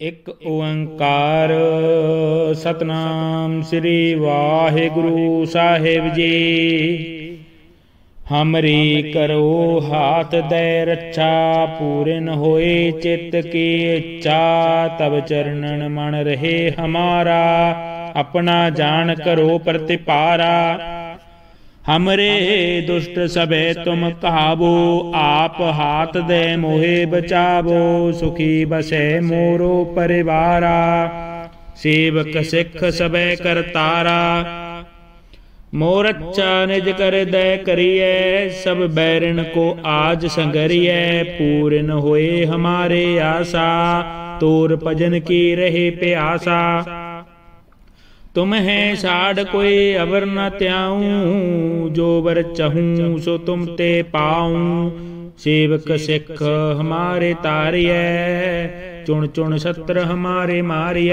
ਇੱਕ ਓੰਕਾਰ ਸਤਨਾਮ ਸ੍ਰੀ ਵਾਹਿਗੁਰੂ ਸਾਹਿਬ ਜੀ। ਹਮਰੀ ਕਰੋ ਹਾਥ ਦੈ ਰੱਛਾ, ਪੂਰਨ ਹੋਏ ਚਿੱਤ ਕੀ ਇੱਛਾ। ਤਬ ਚਰਨਨ ਮਨ ਰਹੇ ਹਮਾਰਾ, ਆਪਣਾ ਜਾन करो प्रतिपारा। हमरे दुष्ट सबे तुम कहावो, आप हाथ दे मोहे बचावो। सुखी बसे मोरो परिवारा, सेवक सिख सबे करतारा। मोर अच्छा निज कर दे करिए, सब बैरन को आज संगरिए। पूर्ण होए हमारे आशा, तोर भजन की रहे प्यासा। तुम है साड़ कोई अवर न त्याऊं, जो वर चहूं सो तुम ते पाऊं। सेवक सिख हमारे तारिय, चुन चुन शत्रु हमारे मारिय।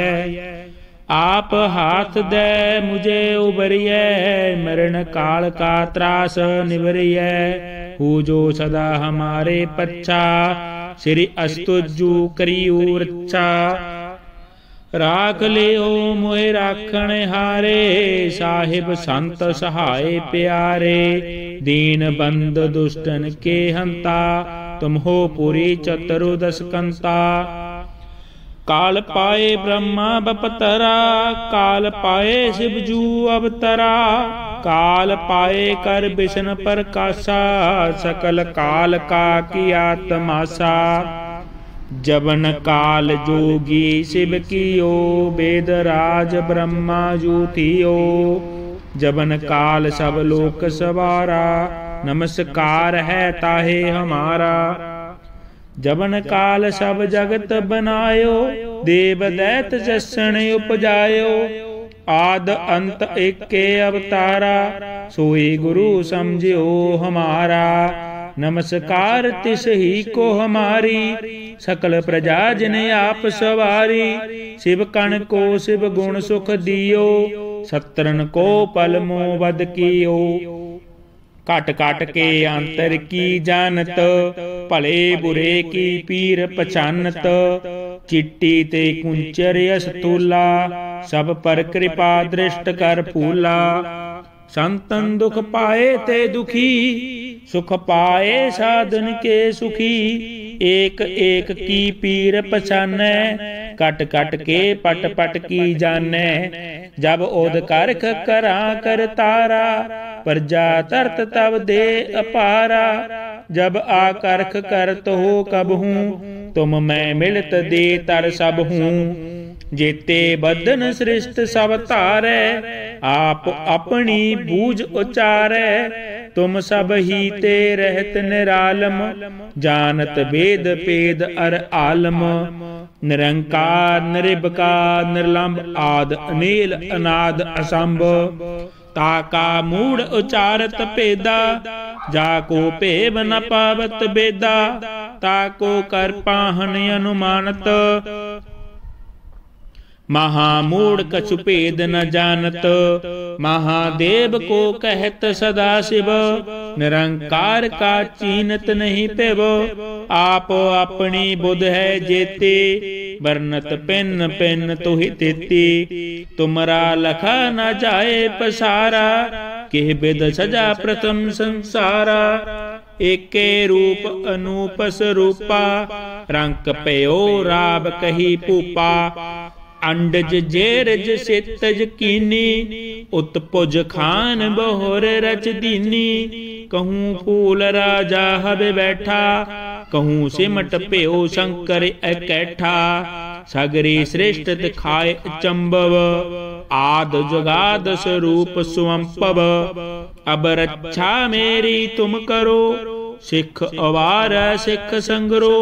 आप हाथ दे मुझे उबरिय, मरण काल का त्रास निवरिय। हु जो सदा हमारे पच्छा, श्री अस्तुजु करियु रक्षा। राख लियो मोहे राखण हारे, साहिब संत सहाय प्यारे। दीन बंद दुष्टन के हंता, तुम हो पुरी चतुर्दश कंता। काल पाए ब्रह्मा बपतरा, काल पाए शिवजू अवतरा। काल पाए कर बिशन प्रकाशा, सकल काल का किया तमाशा। जबन काल जोगी शिव कियो, वेद राज ब्रह्मा जूतियो। जबन काल सब लोक सवारा, नमस्कार है ताहे हमारा। जबन काल सब जगत बनायो, देव दैत जसन उपजायो। आद अंत एके अवतारा, सोई गुरु समझियो हमारा। नमस्कार तिस ही को हमारी, सकल प्रजा जिने आप सवारी। शिव कण को शिव गुण सुख दियो, सत्रन को पल मोह वध कियो। काट काट के अंतर की जानत, भले बुरे की पीर पछानत। चिट्टी ते कुंचर अस्तूला, सब पर कृपा दृष्ट कर फूला। संतन दुख पाए ते दुखी, सुख पाए साधन के सुखी। एक एक की पीर पछानै, कट कट के पट पट की जानै। जब ओद करख करा कर तारा, प्रजा तरत तब दे अपारा। जब आकर्ख करत हो कब हूँ, तुम मैं मिलत दे तर सब हूँ। जेते बदन सृष्ट सब तारै, आप अपनी बूझ उचारै। तुम सब ही ते रहत निरालम, जानत वेद पेद अर आलम। निरंकार निरिबकार निर्लंब, आद अनील अनाद असंभ। ताका मूढ़ उचारत पेदा, जाको पेब न पावत बेदा। ताको कर पाहन अनुमानत, महामूढ़ कछु भेद न जानत। महादेव को कहत सदा शिव, निरंकार का चीनत नहीं पेव। आप अपनी बुध है जेते, बरनत पिन पिन तुहि तेती। तुमरा लखा न जाए पसारा, किह बिद सजा प्रथम संसारा। एके रूप अनूपस रूपा, रंक पयो राब कही पूपा। अंडज जेरज सेतज कीनी, उत्पुज खान बहुर रच दीनी। कहूँ फूल राजा हब बैठा, कहूँ सिमट प्यो शंकर एकैठा। सगरी श्रेष्ठ दिखाए चंबव, आद जुगाद स्वरूप स्वंपव। अब रक्षा मेरी तुम करो, सिख अवार सिख संगरो।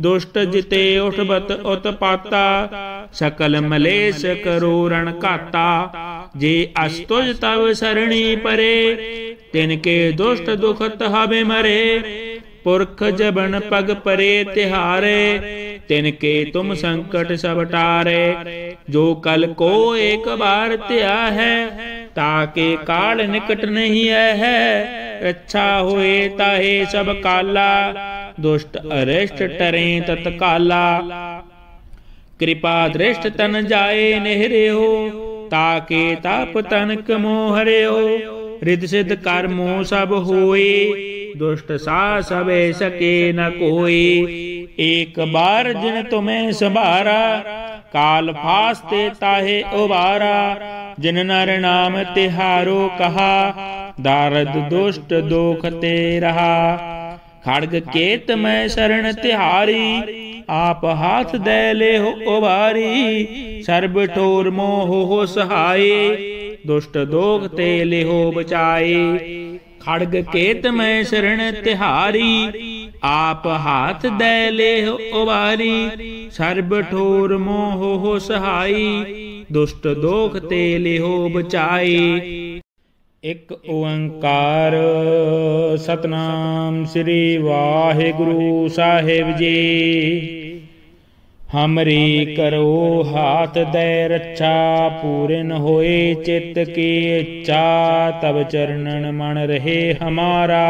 दुष्ट जिते उठबत उत्पाता, सकल मलेश करो रण काता। जे अस्तुज तव सरणी परे, तिनके दुष्ट दुखत हबे मरे। पुरख जबन पग परे तिहारे, तिनके तुम संकट सब टारे। जो कल को एक बार त्या है, ताके काल निकट नहीं है। रक्षा होए ताहे सब काला, दुष्ट अरिष्ट टरें तत्काला। कृपा दृष्ट तन जाए नेहरे हो, ताके ताप तनक मोहरे हो। रिद सिद्ध कर्मो सब होए, दुष्ट सा सबे सके न कोई। एक बार जिन तुम्हें संभारा, काल फास्ते ताहे उबारा। जिन नर नाम तिहारो कहा, दारद दुष्ट दोख ते रहा। खड़ग केत मैं शरण तिहारी, आप हाथ दे ले हो उबारी। सर्ब ठोर मोह हो सहाय, दुष्ट दोख ते ले हो बचाए। खड़ग केत मैं शरण तिहारी, आप हाथ दे ले हो उबारी। सर्ब ठोर मोह हो सहाई, दुष्ट दोख ते ले हो बचाए। एक ओंकार सतनाम श्री वाहिगुरु साहिब जी। हमरी करो हाथ दे रक्षा, पूरन होए चित्त की इच्छा। तब चरणन मन रहे हमारा,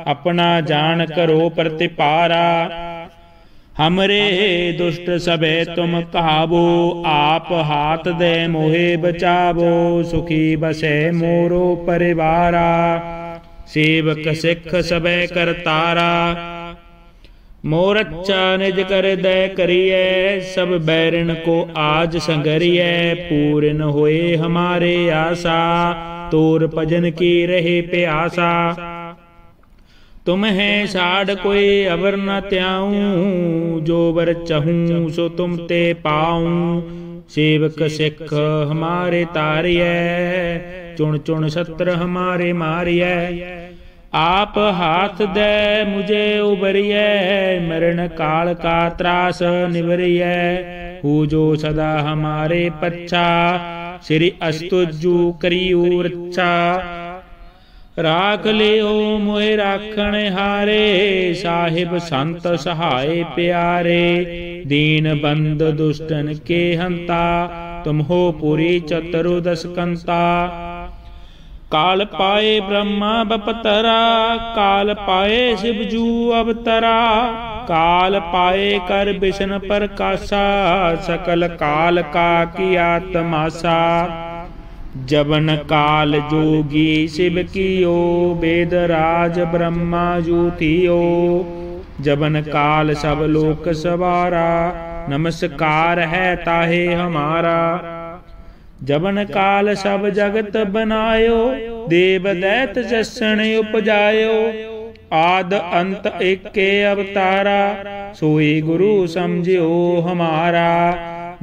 अपना जान करो प्रतिपारा। हमरे दुष्ट सबे तुम कहावो, आप हाथ दे मोहे बचावो। सुखी बसे मोरो परिवारा, सेवक सिख सबे करतारा। मोर अच्छा निज कर दे करिए, सब बैरन को आज संगरिए। पूरन होए हमारे आशा, तोर भजन की रहे प्यासा। तुम है साड़ कोई अवर न त्याऊं, जो वर चहूं सो तुम ते पाऊं। सेवक सिख हमारे तारिय, चुन चुन शत्रु हमारे मारिय। आप हाथ दे मुझे उबरिय, मरण काल का त्रास निवरिय। हु जो सदा हमारे पच्छा, श्री अस्तुजु करियु रक्षा। राख लियो मोहे राखण हारे, साहिब संत सहाय प्यारे। दीन बंद दुष्टन के हंता, तुम हो पुरी चतुर्दश कंता। काल पाए ब्रह्मा बपतरा, काल पाए शिवजू अवतरा। काल पाए कर विष्णु प्रकाशा, सकल काल का किया तमाशा। जबन काल जोगी शिव कियो, वेद राज ब्रह्मा जूतियो। जबन काल सब लोक सवारा, नमस्कार है ताहे हमारा। जबन काल सब जगत बनायो, देव दैत जसन उपजायो। आद अंत एके अवतारा, सोई गुरु समझियो हमारा।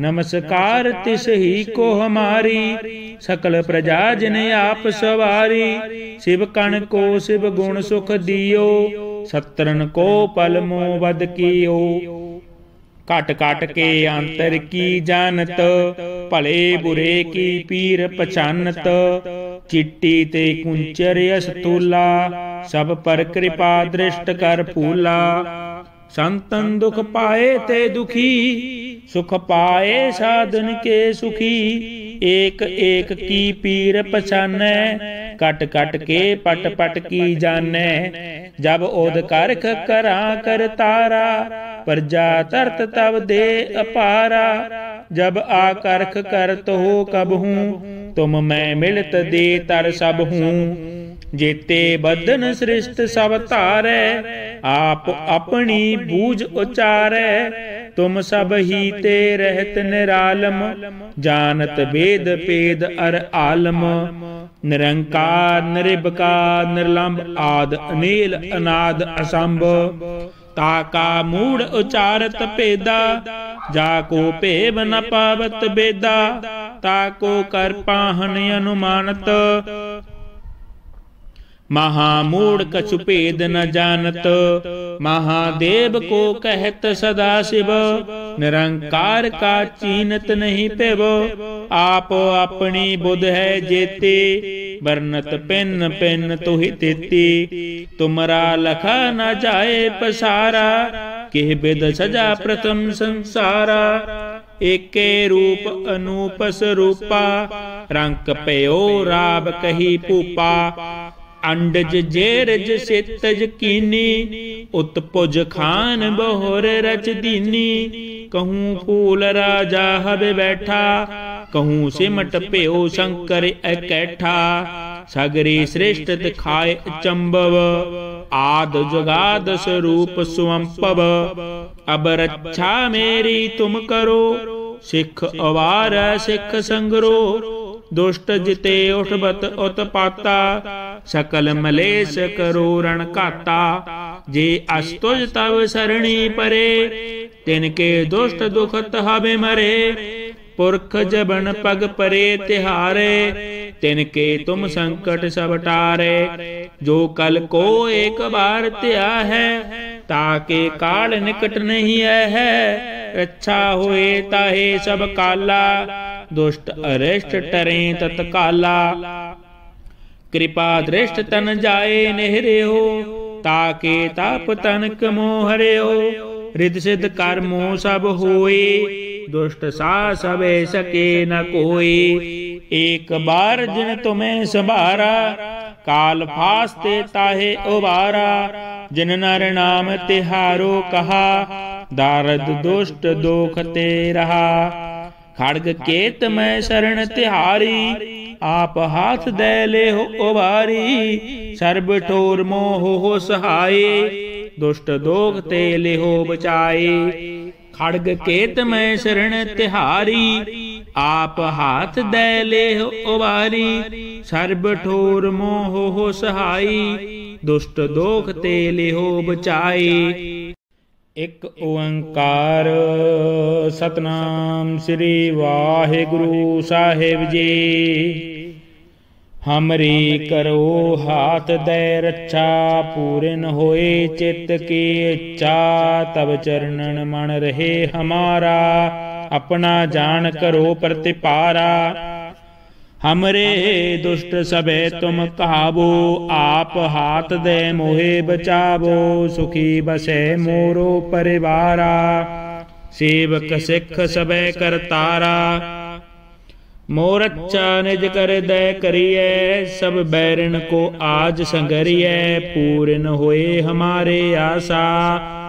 नमस्कार तिस ही को हमारी, सकल प्रजा जिने आप सवारी। शिव कण को शिव गुण सुख दियो, सत्रन को पल मोह वध कियो। काट काट के अंतर की जानत, भले बुरे की पीर पछानत। चिट्टी ते कुंचर यस तूला, सब पर कृपा दृष्ट कर फूला। संतन दुख पाए ते दुखी, सुख पाए साधन के सुखी। एक एक की पीर पछानै, कट कट के पट पट की जानै। जब ओद करख करा कर तारा, प्रजा तरत तब दे अपारा। जब आकर्ख करत हो कब हूँ, तुम मैं मिलत दे तर सब हूँ। जेते बदन सृष्ट सब तारै, आप अपनी बूझ उचारै। तुम सब ही ते रहत निरालम, जानत वेद पेद अर आलम। निरंकार निरिबकार निर्लंब, आद अनील अनाद असंभ। ताका मूढ़ उचारत पेदा, जाको पेव न पावत बेदा। ताको कर पाहन अनुमानत, महामूढ़ कछु भेद न जानत। महादेव को कहत सदा शिव, निरंकार का चीनत नहीं पेव। आप अपनी बुध है जेते, बरनत पिन पिन तुहि तेती। तुमरा लखा न जाए पसारा, किह बिद सजा प्रथम संसारा। एके रूप अनूप स्वरूपा, रंक पयो राब कही पूपा। अंडज जेरज सेतज कीनी, उत्पुज खान बहुर रच दीनी। कहूँ फूल राजा हब बैठा, कहूँ सिमट प्यो शंकर एकैठा। सगरी श्रेष्ठ दिखाए चंबव, आद जुगाद स्वरूप स्वंपव। अब रक्षा मेरी तुम करो, सिख अवार सिख संगरो। दुष्ट जिते उठबत उत्पाता, सकल मलेश करो रण काता। जे अस्तुज तव सरणी परे, तिनके दुष्ट दुखत हबे मरे। पुरख जबन पग परे तिहारे, तिनके तुम संकट सब टारे। जो कल को एक बार त्या है, ताके काल निकट नहीं है। रक्षा होए ताहे सब काला, दुष्ट अरिष्ट टरे तत्काला। कृपा दृष्ट तन जाए नेहरे हो, ताके ताप तनक मोहरे हो। रिद सिद्ध कर्मो सब होए, दुष्ट सा सबे सके न कोई। एक बार जिन तुम्हें संभारा, काल फास्ते ताहे उबारा। जिन नर नाम तिहारो कहा, दारद दुष्ट दोख ते रहा। खड़ग केत मैं शरण तिहारी, आप हाथ दे ले हो उबारी। सर्ब ठोर मोह हो सहाय, दुष्ट दोख ते ले हो बचाए। खड़ग केत मैं शरण तिहारी, आप हाथ दे ले हो उबारी। सर्ब ठोर मोह हो सहाई, दुष्ट दोख ते ले हो बचाई। एक ओंकार सतनाम श्री वाहिगुरु साहिब जी। हमरी करो हाथ दे रक्षा, पूरन होए चित्त की इच्छा। तब चरणन मन रहे हमारा, अपना जान करो प्रतिपारा। हमरे दुष्ट सबे तुम कहावो, आप हाथ दे मोहे बचावो। सुखी बसे मोरो परिवारा, सेवक सिख सबे करतारा। मोर अच्छा निज कर दे करिए, सब बैरन को आज संगरिए। पूरन होए हमारे आशा,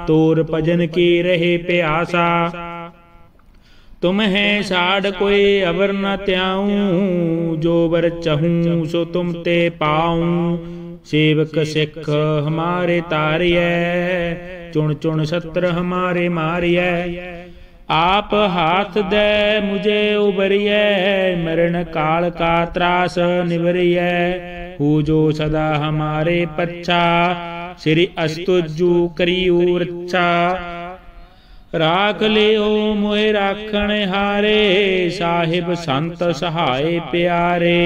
तोर भजन की रहे प्यासा। तुम है साड़ कोई अवर न त्याऊं, जो वर चहूं सो तुम ते पाऊं। सेवक सिख हमारे तारिय, चुन चुन सत्र हमारे मारिय। आप हाथ दे मुझे उबरिय, मरण काल का त्रास निवरिय। हु जो सदा हमारे पच्छा, श्री अस्तुजु करियो रक्षा। राख लियो मोहे राखण हारे, साहिब संत सहाय प्यारे।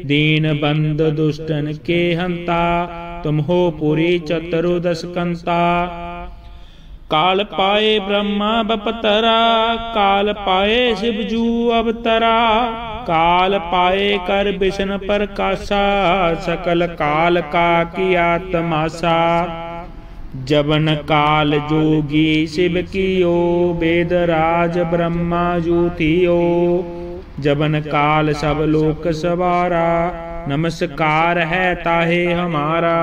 दीन बंद दुष्टन के हंता, तुम हो पुरी चतुर्दश कंता। काल पाए ब्रह्मा बपतरा, काल पाए शिवजू अवतरा। काल पाए कर विष्णु प्रकाशा, सकल काल का किया तमाशा। जबन काल जोगी शिव कियो, वेद राज ब्रह्मा जू थियो। जबन काल सब लोक सवारा, नमस्कार है ताहे हमारा।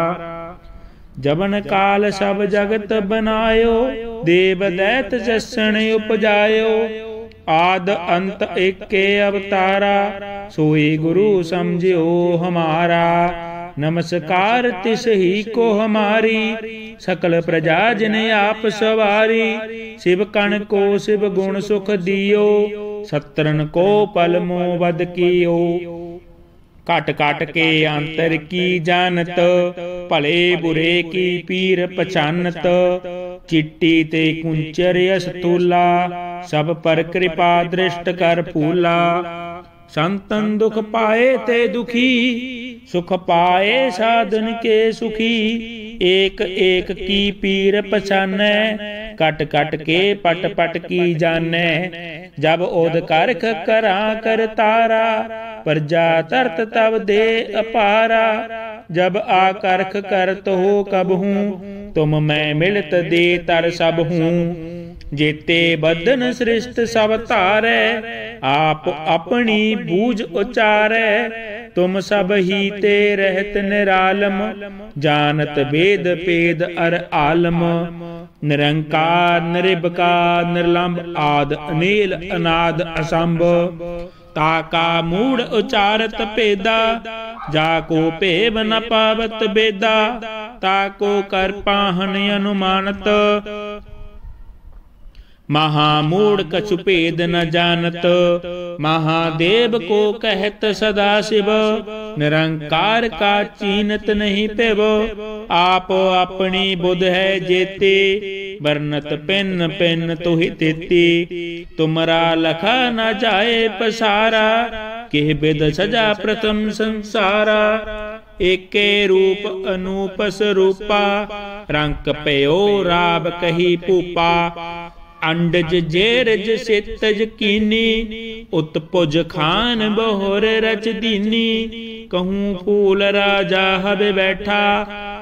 जबन काल सब जगत बनायो, देव दैत जसन उपजायो। आद अंत एके अवतारा, सोई गुरु समझियो हमारा। नमस्कार तिस ही को हमारी, सकल प्रजा जिन आप सवारी। शिव कण को शिव गुण सुख दियो, सत्रन को पल मोह वध कियो। काट काट के अंतर की जानत, भले बुरे की पीर पछानत। चिट्टी ते कुंचर अस्तूला, सब पर कृपा दृष्ट कर फूला। संतन दुख पाए ते दुखी, सुख पाए साधन के सुखी। एक एक की पीर पछानै, कट कट के पट पट की जानै। जब ओद करख करा कर तारा, प्रजा तरत तब दे अपारा। जब आकर्ख करत हो कब हूँ, तुम मैं मिलत दे तर सब हूँ। जेते बदन सृष्ट सब तारै, आप अपनी बूझ उचारै। तुम सब ही ते रहत निरालम, जानत वेद पेद अर आलम। निरंकार निरिबकार निर्लंब आद अनील अनाद असंभ, ताका मूढ़ उचारत पेदा, जाको पेव न पावत बेदा। ताको कर पाहन अनुमानत, महामूढ़ कछु भेद न जानत। महादेव को कहत सदा शिव, निरंकार का चीनत नहीं पेव। आप अपनी बुध है जेते, वर्णत पिन पिन तुहि तेती। तुमरा लखा न जाए पसारा, किह बिद सजा प्रथम संसारा। एके रूप अनूप स्वरूपा, रंक पयो राब कही पूपा। अंडज जेरज सितज कीनी, उत्पुज खान बहुर रच दीनी। कहूँ फूल राजा हब बैठा,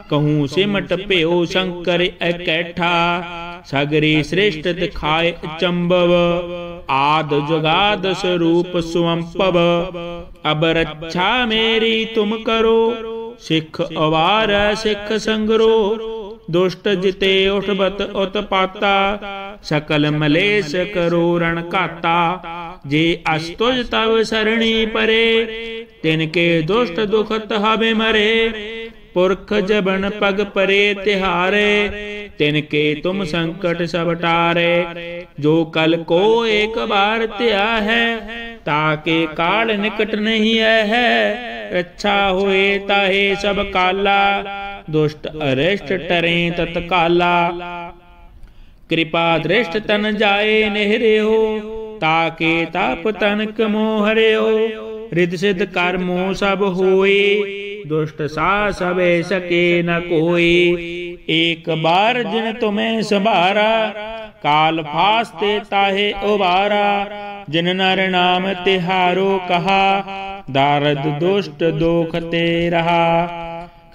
कहूँ सिमट प्यो शंकर एकैठा। सगरी श्रेष्ठ दिखाए चंबव, आद जुगाद स्वरूप स्वंपव। अब रक्षा मेरी तुम करो, सिख अवार सिख संगरो। दुष्ट जिते उठबत उत्पाता, सकल मलेश करो रण काता। जे अस्तुज तव सरणी परे, तिनके दुष्ट दुखत हबे मरे। पुरख जबन पग परे तिहारे, तिनके तुम संकट सब टारे। जो कल को एक बार त्या है, ताके काल निकट नहीं है। रक्षा होए ताहे सब काला, दुष्ट अरिष्ट टरे तत्काला। कृपा दृष्ट तन जाए नेहरे हो, ताके ताप तनक मोहरे हो। रिद सिद्ध कर्मो सब होए, दुष्ट सा सबे सके न कोई। एक बार जिन तुम्हें संभारा, काल फास्ते ताहे उबारा। जिन नर नाम तिहारो कहा, दारद दुष्ट दोख ते रहा।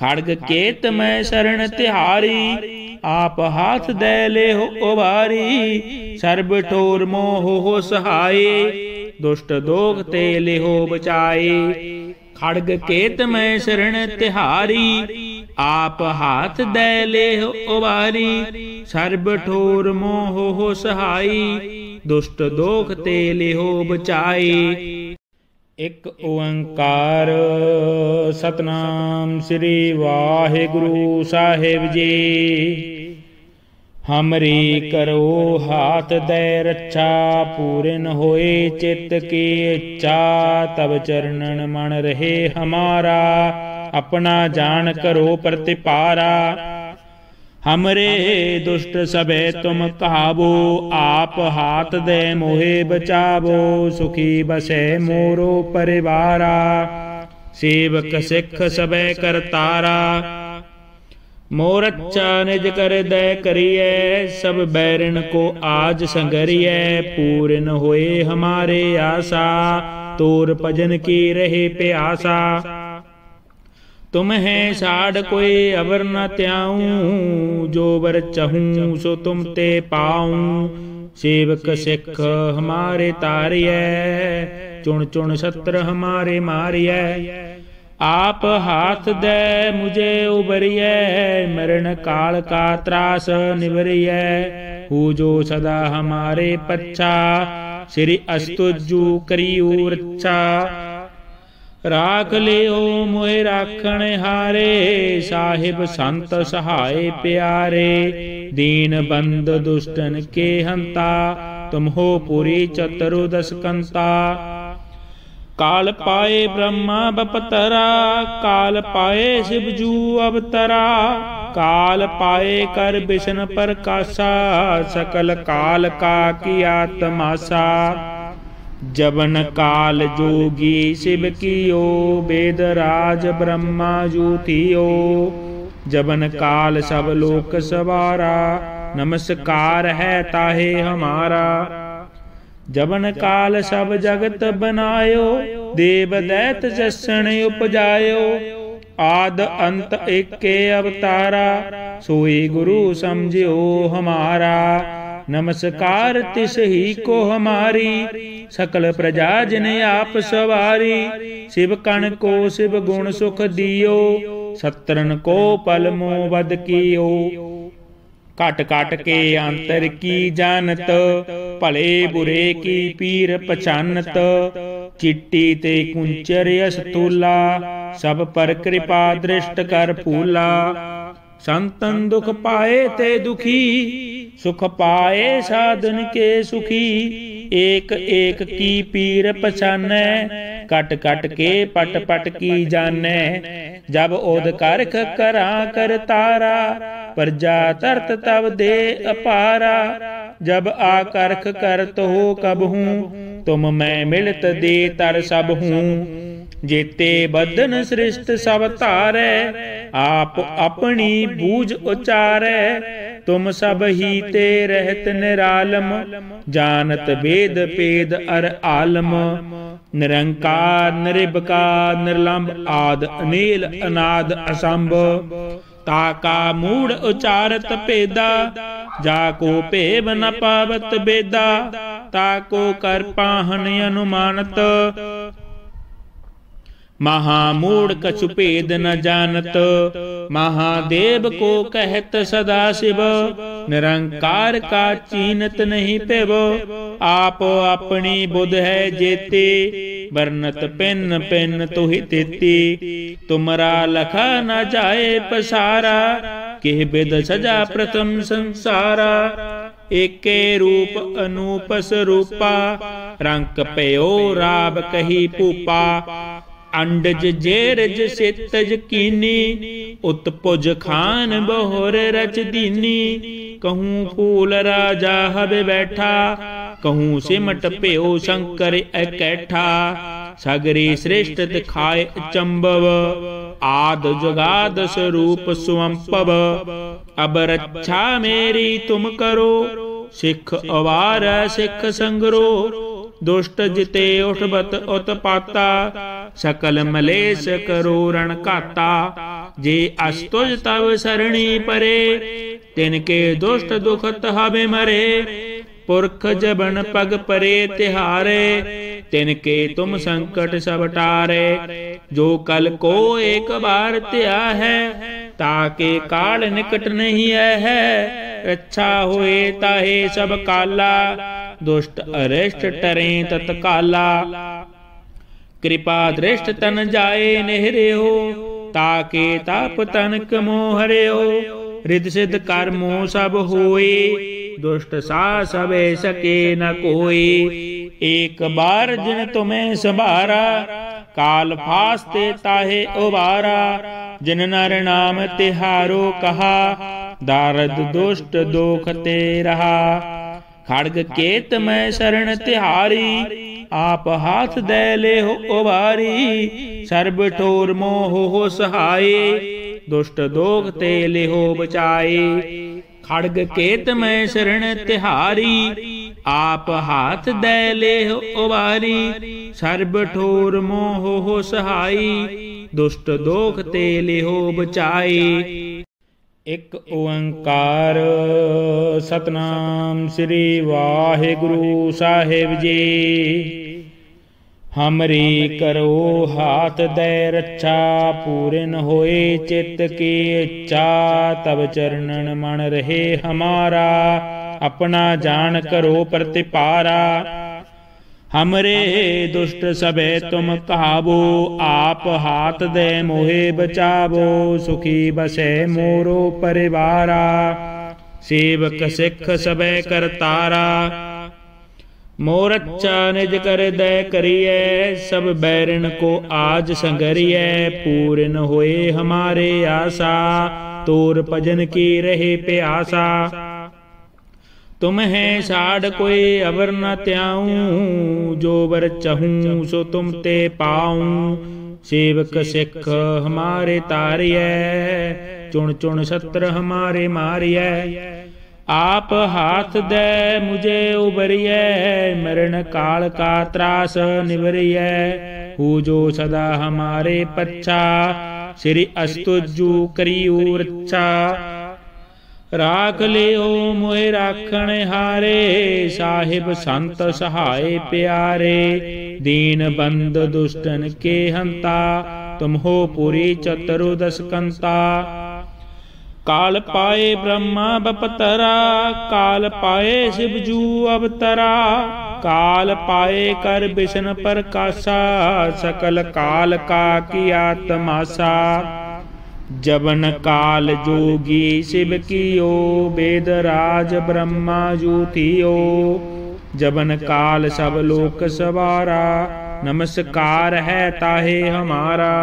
खड़ग केत मैं शरण तिहारी, आप हाथ दे ले हो उबारी। सर्ब ठोर मोह हो सहाय, दुष्ट दोख ते ले हो बचाए। खड़ग केत मैं शरण तिहारी, आप हाथ दे ले हो उबारी। सर्ब ठोर मोह हो सहाय, दुष्ट दोख ते ले हो बचाए। एक ओंकार सतनाम श्री वाहिगुरु साहिब जी। हमरी करो हाथ दे रक्षा, पूरन होए चित्त की इच्छा। तब चरणन मन रहे हमारा, अपना जान करो प्रतिपारा। हमरे दुष्ट सबे तुम कहावो, आप हाथ दे मोहे बचावो। सुखी बसे मोरो परिवारा, सेवक सिख सबे करतारा। मोर अच्छा निज कर दे करिए, सब बैरन को आज संगरिए। पूरन होए हमारे आशा, तोर भजन की रहे प्यासा। तुम है साड़ कोई अवर न त्याऊं, जो वर चहूं सो तुम ते पाऊं। सेवक सिख हमारे तारिय, चुन चुन शत्र हमारे मारिय। आप हाथ दे मुझे उबरिय, मरण काल का त्रास निवरिय। हु जो सदा हमारे पच्छा, श्री अस्तुजु करियो रक्षा। राख लियो मोहे राखण हारे, साहिब संत सहाय प्यारे। दीन बंद दुष्टन के हंता, तुम हो पुरी चतुर्दश कंता। काल पाए ब्रह्मा बपतरा, काल पाए शिवजू अवतरा। काल पाए कर विष्णु प्रकाशा, सकल काल का किया तमाशा। जबन काल जोगी शिव कियो, वेद राज ब्रह्मा जूतियो। जबन काल सब लोक सवारा, नमस्कार है ताहे हमारा। जबन काल सब जगत बनायो, देव दैत जसन उपजायो। आद अंत एके अवतारा, सोई गुरु समझियो हमारा। नमस्कार तिस ही को हमारी, सकल प्रजा जिन आप सवारी। शिव कण को शिव गुण सुख दियो, सत्रन को पल मोह वध कियो। घट घट के अंतर की जानत, भले बुरे की पीर पछानत। चिट्टी ते कुंचर अस्तूला, सब पर कृपा दृष्ट कर फूला। संतन दुख पाए ते दुखी, सुख पाए साधन के सुखी। एक एक की पीर पछानै, कट कट के पट पट की जानै। जब ओद करख करा कर तारा, प्रजा तरत तब दे अपारा। जब आकर्ख करत हो कब हूँ, तुम मैं मिलत दे तर सब हूँ। जेते बदन सृष्ट सब तारै, आप अपनी बूझ उचारै। तुम सब ही ते रहत निरालम, जानत वेद पेद अर आलम। निरंकार निरिबकार निर्लंब, आद अनील अनाद असंभ। ताका मूढ़ उचारत पेदा, जाको पेब न पावत बेदा। ताको कर पाहन अनुमानत, महामूढ़ कछु भेद न जानत। महादेव को कहत सदा शिव, निरंकार का चीनत नहीं पेव। आप अपनी बुध है जेते, बरनत पिन पिन तुहि तेती। तुमरा लखा न जाए पसारा, किह बिद सजा प्रथम संसारा। एके रूप अनूप स्वरूपा, रंक पयो राब कही पूपा। अंडज जेरज सेतज कीनी, उत्पुज खान बहुर रच दीनी। कहूँ फूल राजा हब बैठा, कहूँ सिमट प्यो शंकर एकैठा। सगरी श्रेष्ठ दिखाए चंबव, आद जुगाद स्वरूप स्वंपव। अब रक्षा मेरी तुम करो, सिख अवार सिख संगरो। दुष्ट जिते उठबत उत्पाता, सकल मलेश करो रण काता। जे अस्तुज तव सरणी परे, तिनके दुष्ट दुखत हबे मरे। पुरख जबन पग परे तिहारे, तिनके तुम संकट सब टारे। जो कल को एक बार त्या है, ताके काल निकट नहीं है। रक्षा होए ताहे सब काला, दुष्ट अरिष्ट टरे तत्काला। कृपा दृष्ट तन जाए नेहरे हो, ताके ताप तनक मोहरे हो। रिद सिद्ध कर्मो सब होए, दुष्ट सा सबे सके न कोई। एक बार जिन तुम्हें संभारा, काल फास्ते ताहे उबारा। जिन नर नाम तिहारो कहा, दारद दुष्ट दोख ते रहा। खड़ग केत मैं शरण तिहारी, आप हाथ दे ले हो उबारी। सर्ब ठोर मोह हो सहाय, दुष्ट दोख ते ले हो बचाए। खड़ग केत मैं शरण तिहारी, आप हाथ दे ले हो उबारी। सर्ब ठोर मोह हो सहाय, दुष्ट दोख ते ले हो बचाए। एक ओंकार सतनाम श्री वाहिगुरु साहिब जी। हमरी करो हाथ दे रक्षा, पूरन होए चित्त की इच्छा। तब चरणन मन रहे हमारा, अपना जान करो प्रतिपारा। हमरे दुष्ट सबे तुम कहावो, आप हाथ दे मोहे बचावो। सुखी बसे मोरो परिवारा, सेवक सिख सबे करतारा। मोर अच्छा निज कर दे करिए, सब बैरन को आज संगरिए। पूरन होए हमारे आशा, तोर भजन की रहे प्यासा। तुम है साढ़ कोई अवर न त्याऊं, जो वर चहूं सो तुम ते पाऊं। सेवक सिख हमारे तारिय, चुन चुन सत्र हमारे मारिय। आप हाथ दे मुझे उबरिय, मरण काल का त्रास निवरिय। हु जो सदा हमारे पच्छा, श्री अस्तुजु करियु रक्षा। राख लियो मोहे राखण हारे, साहिब संत सहाय प्यारे। दीन बंद दुष्टन के हंता, तुम हो पुरी चतुर्दश कंता। काल पाए ब्रह्मा बपतरा, काल पाए शिवजू अवतरा। काल पाए कर विष्णु प्रकाशा, सकल काल का किया तमाशा। जबन काल जोगी शिव कियो, वेद राज ब्रह्मा जूतियो। जबन काल सब लोक सवारा, नमस्कार है ताहे हमारा।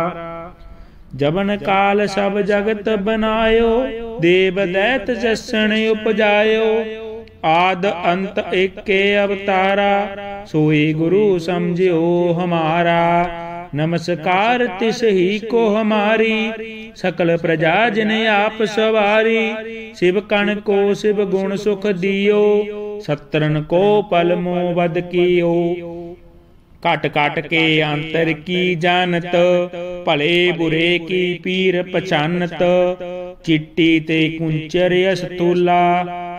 जबन काल सब जगत बनायो, देव दैत जसन उपजायो। आद अंत एके अवतारा, सोई गुरु समझियो हमारा। नमस्कार तिस ही को हमारी, सकल प्रजा जिन आप सवारी। शिव कण को शिव गुण सुख दियो, सत्रन को पल मोह वध कियो। घट घट के अंतर की जानत, भले बुरे की पीर पछानत। चिट्टी ते कुंचर अस्तूला,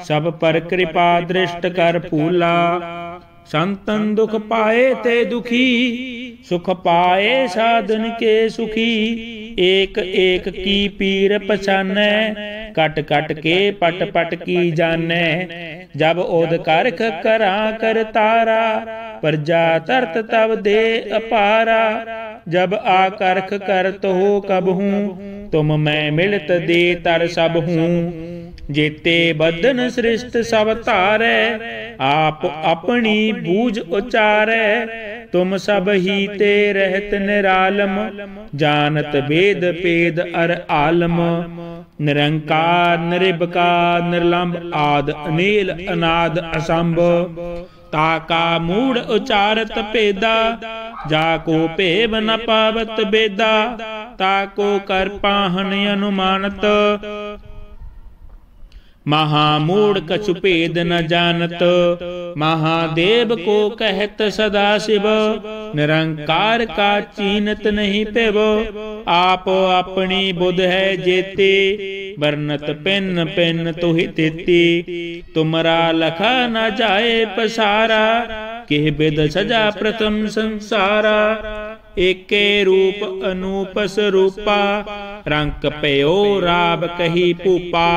सब पर कृपा दृष्ट कर फूला। संतन दुख पाए ते दुखी, सुख पाए साधन के सुखी। एक एक की पीर पछानै, कट कट के पट पट की जानै। जब ओद करख करा कर तारा, प्रजा तरत तब दे अपारा। जब आकर्ख करत हो कब हूँ, तुम मैं मिलत दे तर सब हूँ। जेते बदन सृष्ट सब तारै, आप अपनी बूझ उचारै। तुम सब ही ते रहत निरालम, जानत वेद पेद अर आलम। निरंकार निरिबकार निर्लंब, आद अनील अनाद असंभ। ताका मूढ़ उचारत पेदा, जाको पेव न पावत बेदा। ताको कर पाहन अनुमानत, महामूढ़ कछु भेद न जानत। महादेव को कहत सदा शिव, निरंकार का चीनत नहीं पेव। आप अपनी बुध है जेते, बरनत पिन पिन तुहि तेती। तुमरा लखा न जाए पसारा, किह बिद सजा प्रथम संसारा। एके रूप अनूपस रूपा, रंक पयो राब कही पूपा।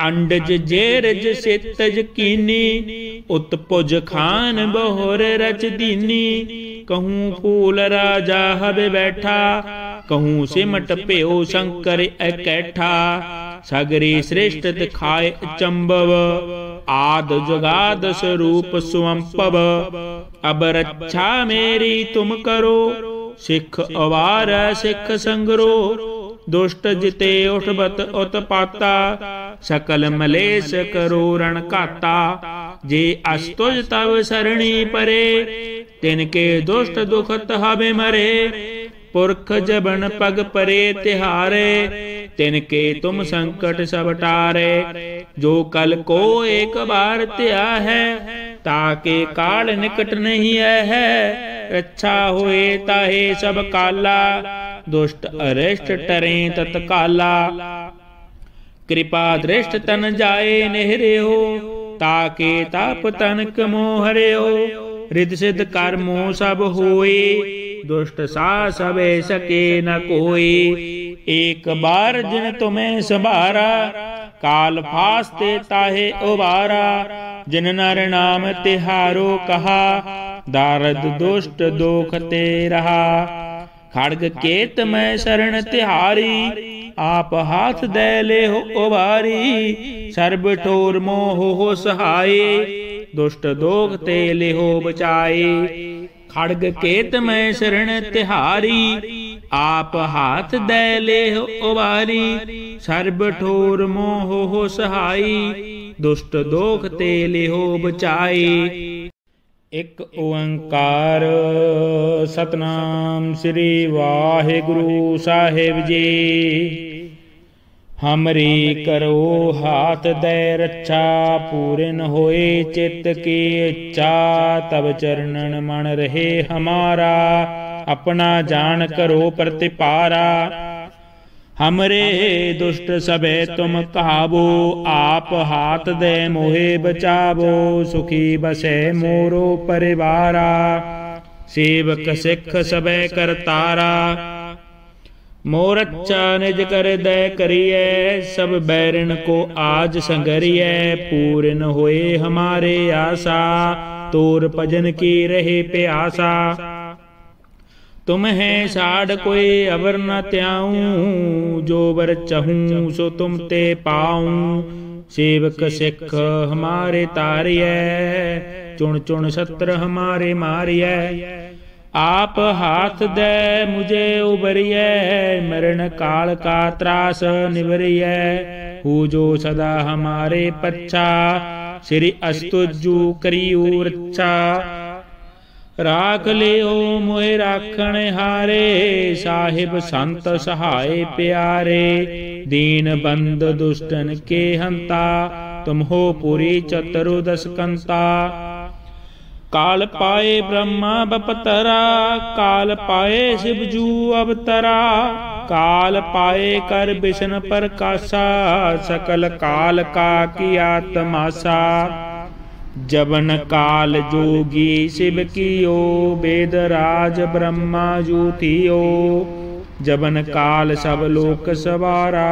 अंडज जेरज सेतज कीनी, उत्पुज खान बहुर रच दीनी। कहूँ फूल राजा हब बैठा, कहूँ सिमट प्यो शंकर इकैठा। सगरी श्रेष्ठ दिखाए चंबव, आद जुगाद स्वरूप स्वंपव। अब रक्षा मेरी तुम करो, सिख अवार सिख संगरो। दुष्ट जिते उठबत उत्पाता, सकल मलेश करो रण काता। जे अस्तुज तव सरणी परे, तिनके दुष्ट दुखत हबे मरे। पुरख जबन पग परे तिहारे, तिनके तुम संकट सब टारे। जो कल को एक बार त्या है, ताके काल निकट नहीं है। रक्षा होए ताहे सब काला, दुष्ट अरिष्ट टरे तत्काला। कृपा दृष्ट तन जाए नेहरे हो, ताके ताप तनक मोहरे हो। रिद सिद्ध कर्मो सब होए, दुष्ट सा सबे सके न कोई। एक बार जिन तुम्हें संभारा, काल फास्ते ताहे उबारा। जिन नर नाम तिहारो कहा, दारद दुष्ट दोख ते रहा। खड़ग केत मैं शरण तिहारी, आप हाथ दे ले हो उबारी। सर्ब ठोर मोह हो सहाय, दुष्ट दोख ते ले हो बचाए। खड़ग केत मैं शरण तिहारी, आप हाथ दे ले हो उबारी। सर्ब ठोर मोह हो सहाय, दुष्ट दोख ते ले हो बचाए। एक ओंकार सतनाम श्री वाहिगुरु साहिब जी। हमरी करो हाथ दे रक्षा, पूरन होए चित्त की इच्छा। तब चरणन मन रहे हमारा, अपना जान करो प्रतिपारा। हमरे दुष्ट सबे तुम कहावो, आप हाथ दे मोहे बचावो। सुखी बसे मोरो परिवारा, सेवक सिख सबे करतारा। मोर अच्छा निज कर दे करिए, सब बैरन को आज संगरिए। पूर्ण होए हमारे आशा, तोर भजन की रहे प्यासा। तुम है साड़ कोई अवर न त्याऊं, जो वर चहूं सो तुम ते पाऊं। सेवक सिख हमारे तारिय, चुन चुन शत्रु हमारे मारिय। आप हाथ दे मुझे उबरिय, मरण काल का त्रास निवरिय। हु जो सदा हमारे पच्छा, श्री अस्तुजु करियु रक्षा। राख लियो मोहे राखण हारे, साहिब संत सहाय प्यारे। दीन बंद दुष्टन के हंता, तुम हो पुरी चतुर्दश कंता। काल पाए ब्रह्मा बपतरा, काल पाए शिवजू अवतरा। काल पाए कर विष्णु प्रकाशा, सकल काल का किया तमाशा। जबन काल जोगी शिव कियो, वेद राज ब्रह्मा जूतियो। जबन काल सब लोक सवारा,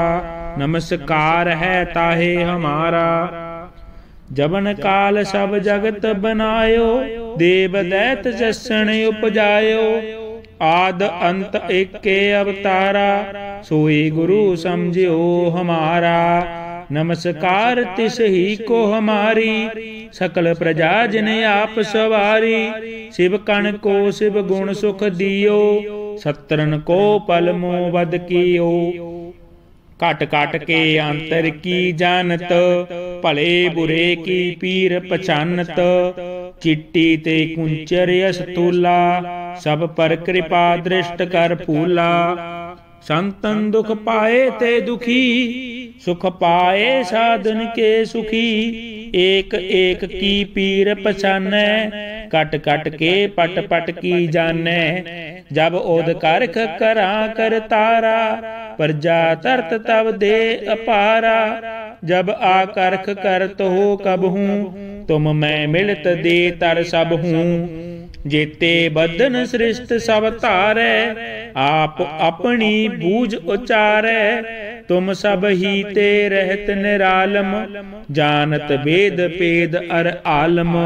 नमस्कार है ताहे हमारा। जबन काल सब जगत बनायो, देव दैत जसन उपजायो। आद अंत एके अवतारा, सोई गुरु समझियो हमारा। नमस्कार तिस ही को हमारी, सकल प्रजा जिने आप सवारी। शिव कण को शिव गुण सुख दियो, सत्रन को पल मोह वध कियो। काट काट के अंतर की जानत, भले बुरे की पीर पछानत। चिट्टी ते कुंचर अस्तूला, सब पर कृपा दृष्ट कर फूला। संतन दुख पाए ते दुखी, सुख पाए साधन के सुखी। एक एक की पीर पछानै, कट कट के पट पट की जानै। जब ओद करख करा कर तारा, प्रजा तरत तब दे अपारा। जब आकर्ख करत हो कब हूँ, तुम मैं मिलत दे तर सब हूँ। जेते बदन सृष्ट सब तारै, आप अपनी बूझ उचारै। तुम सब ही ते रहत निरालम, जानत वेद पेद अर आलम।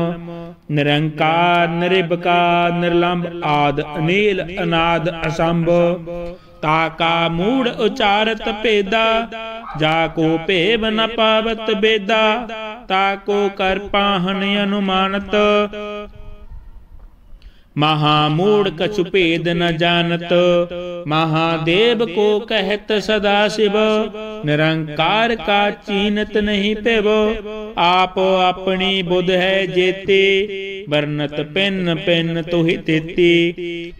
निरंकार निरिबकार निर्लंब, आद अनील अनाद असंभ। ताका मूढ़ उचारत पेदा, जाको पेव न पावत बेदा। ताको कर पाहन अनुमानत, महामूढ़ कछु भेद न जानत। महादेव को कहत सदा शिव, निरंकार का चीनत नहीं पेव। आप अपनी बुध है जेते, वर्णत पिन पिन तुहि तेती।